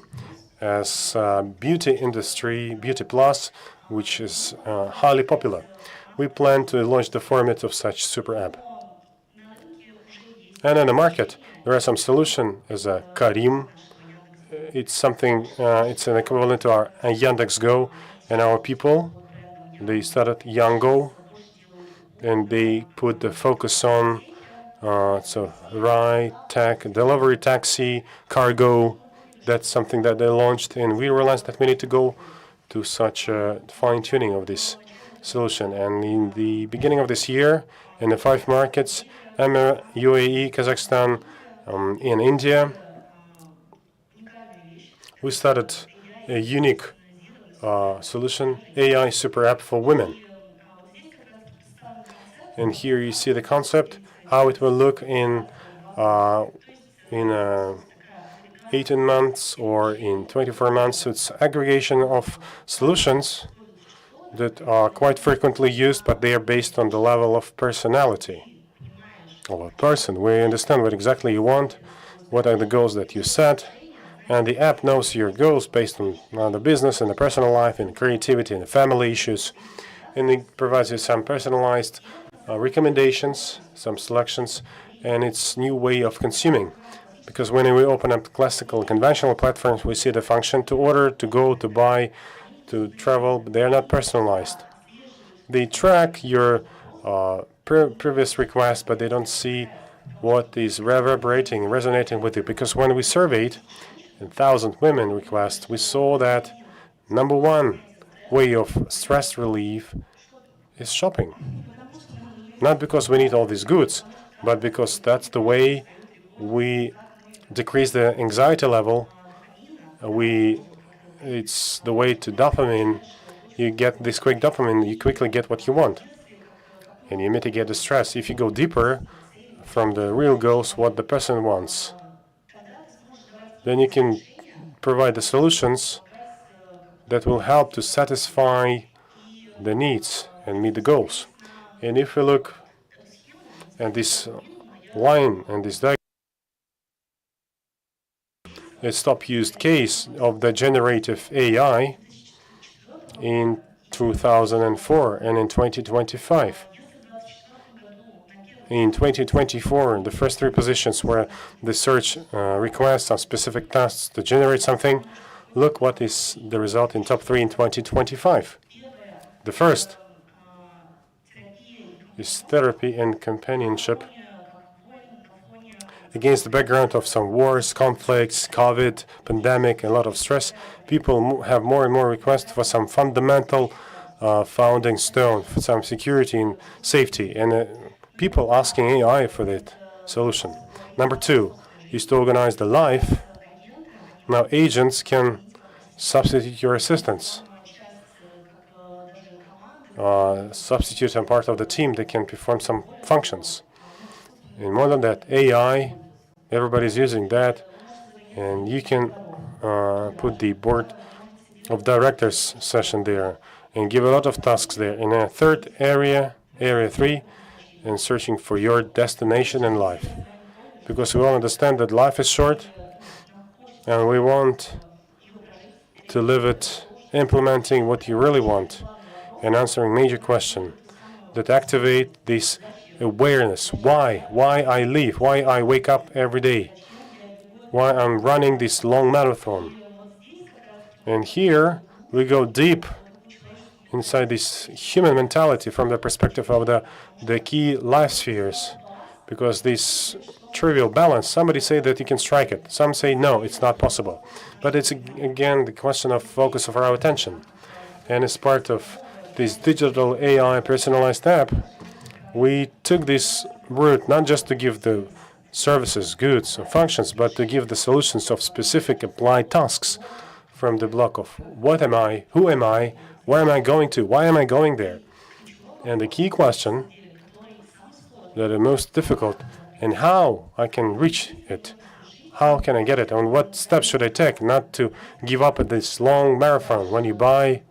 Speaker 5: As beauty industry, Beauty Plus, which is highly popular. We plan to launch the format of such super app. And in the market, there are some solution as a Karim. It's something, it's an equivalent to our Yandex Go, and our people, they started Yango, and they put the focus on so ride, tech, delivery, taxi, cargo. That's something that they launched, and we realized that we need to go to such a fine-tuning of this solution. And in the beginning of this year, in the 5 markets, UAE, Kazakhstan, in India, we started a unique solution, AI super app for women. And here you see the concept, how it will look in 18 months or in 24 months. So it's aggregation of solutions that are quite frequently used, but they are based on the level of personality of a person, where you understand what exactly you want, what are the goals that you set, and the app knows your goals based on the business and the personal life and creativity and the family issues, and it provides you some personalized recommendations, some selections, and it's new way of consuming. Because when we open up classical, conventional platforms, we see the function to order, to go, to buy, to travel, but they are not personalized. They track your previous request, but they don't see what is reverberating, resonating with you. Because when we surveyed 1,000 women requests, we saw that number one way of stress relief is shopping. Not because we need all these goods, but because that's the way we decrease the anxiety level. It's the way to dopamine. You get this quick dopamine, you quickly get what you want, and you mitigate the stress. If you go deeper from the real goals, what the person wants, then you can provide the solutions that will help to satisfy the needs and meet the goals. And if we look at this line and this diagram, a top used case of the generative AI in 2004 and in 2025. In 2024, the first 3 positions were the search requests on specific tasks to generate something. Look what is the result in top 3 in 2025. The first is therapy and companionship. Against the background of some wars, conflicts, COVID, pandemic, a lot of stress, people have more and more requests for some fundamental founding stone, for some security and safety, and people asking AI for that solution. Number 2 is to organize the life. Now agents can substitute your assistants. Substitute some part of the team that can perform some functions. And more than that, AI, everybody's using that, and you can put the board of directors session there and give a lot of tasks there. In a third area 3, and searching for your destination in life. Because we all understand that life is short, and we want to live it implementing what you really want and answering major questions that activate this awareness. Why I live, why I wake up every day, why I'm running this long marathon. And here we go deep inside this human mentality from the perspective of the key life spheres, because this trivial balance, somebody say that you can strike it, some say no, it's not possible, but it's again the question of focus of our attention. And as part of this digital AI personalized app, we took this route not just to give the services, goods, and functions, but to give the solutions of specific applied tasks from the block of what am I, who am I, where am I going to, why am I going there? And the key question that are most difficult, and how I can reach it, how can I get it, and what steps should I take not to give up at this long marathon. When you buy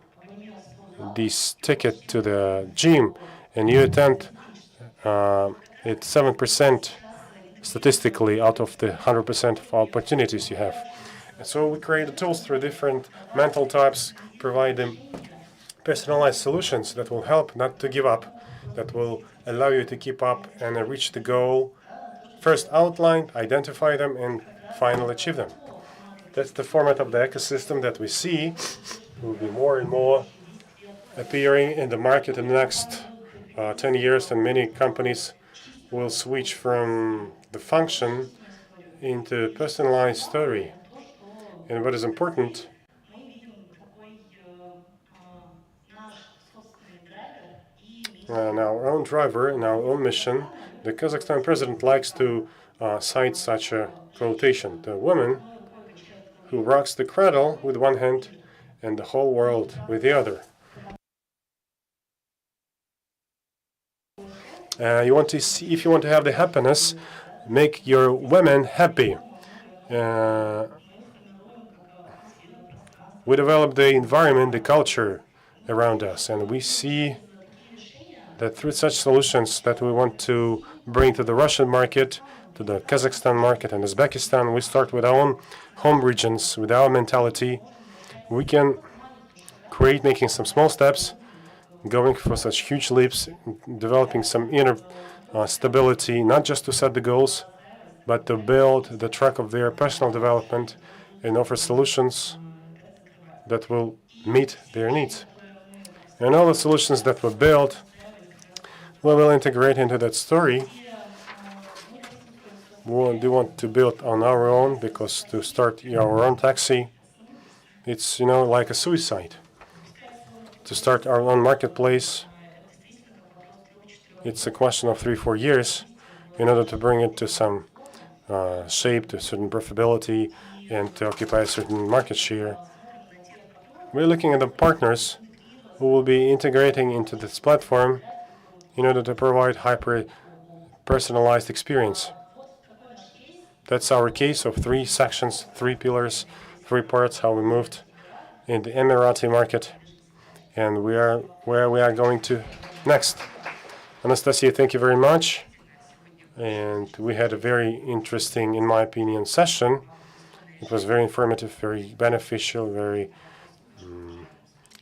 Speaker 5: this ticket to the gym and you attend it's 7% statistically out of the 100% of opportunities you have. And so we create tools through different mental types, provide them personalized solutions that will help not to give up, that will allow you to keep up and reach the goal First outline, identify them, and finally achieve them. That's the format of the ecosystem that we see will be more and more appearing in the market in the next 10 years, and many companies will switch from the function into personalized story. And what is important, in our own driver, in our own mission, the Kazakhstan president likes to cite such a quotation: the woman who rocks the cradle with one hand and the whole world with the other. You want to see, if you want to have the happiness, make your women happy. We develop the environment, the culture around us, and we see that through such solutions that we want to bring to the Russian market, to the Kazakhstan market and Uzbekistan, we start with our own home regions, with our mentality. We can create, making some small steps, going for such huge leaps, developing some inner stability, not just to set the goals, but to build the track of their personal development and offer solutions that will meet their needs. And all the solutions that we build, we will integrate into that story. We do want to build on our own, because to start our own taxi, it's like a suicide. To start our own marketplace, it's a question of 3-4 years in order to bring it to some shape, to a certain profitability, and to occupy a certain market share. We're looking at the partners who will be integrating into this platform in order to provide hyper-personalized experience. That's our case of 3 sections, 3 pillars, 3 parts, how we moved in the Emirati market, and we are where we are going to next. Anastasia, thank you very much. And we had a very interesting, in my opinion, session. It was very informative, very beneficial, very...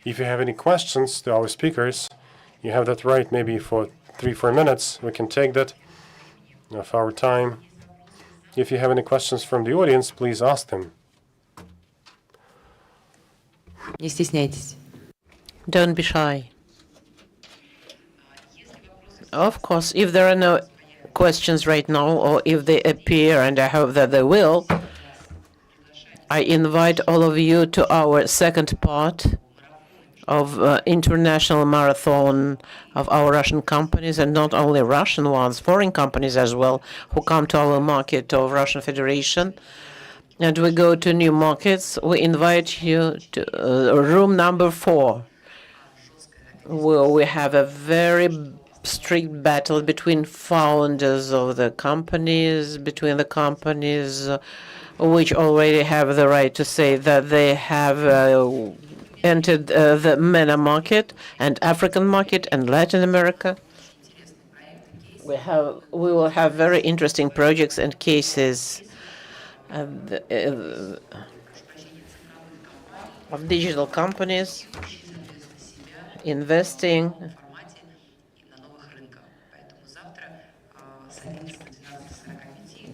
Speaker 5: If you have any questions to our speakers, you have that right, maybe for 3-4 minutes. We can take that of our time. If you have any questions from the audience, please ask them.
Speaker 2: Не стесняйтесь.
Speaker 3: Don't be shy. Of course, if there are no questions right now, or if they appear, and I hope that they will, I invite all of you to our second part of international marathon of our Russian companies, and not only Russian ones, foreign companies as well, who come to our market of Russian Federation. And we go to new markets. We invite you to room number 4, where we have a very strict battle between founders of the companies, between the companies which already have the right to say that they have entered the MENA market and African market and Latin America. We will have very interesting projects and cases of digital companies investing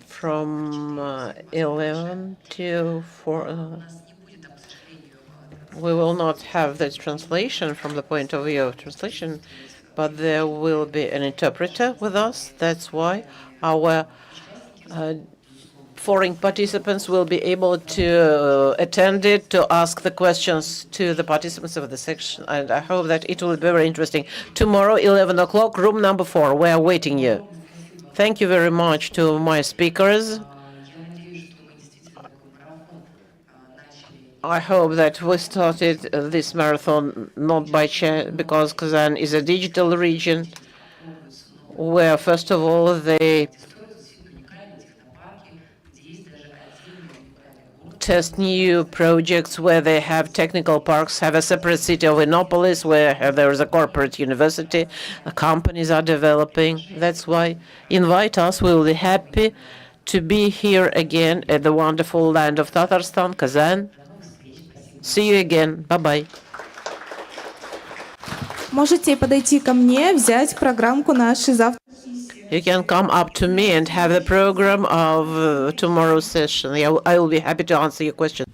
Speaker 3: from 11 to 4. We will not have the translation from the point of view of translation, but there will be an interpreter with us. That's why our foreign participants will be able to attend it, to ask the questions to the participants of the section. And I hope that it will be very interesting. Tomorrow, 11 o'clock, room number 4. We are waiting you. Thank you very much to my speakers. I hope that we started this marathon not by chance, because Kazan is a digital region where, first of all, they test new projects, where they have technical parks, have a separate city of Innopolis, where there is a corporate university, companies are developing. That's why invite us. We will be happy to be here again at the wonderful land of Tatarstan, Kazan. See you again. Bye-bye.
Speaker 8: Можете подойти ко мне, взять программку нашей завтра.
Speaker 3: You can come up to me and have the program of tomorrow's session. I will be happy to answer your question.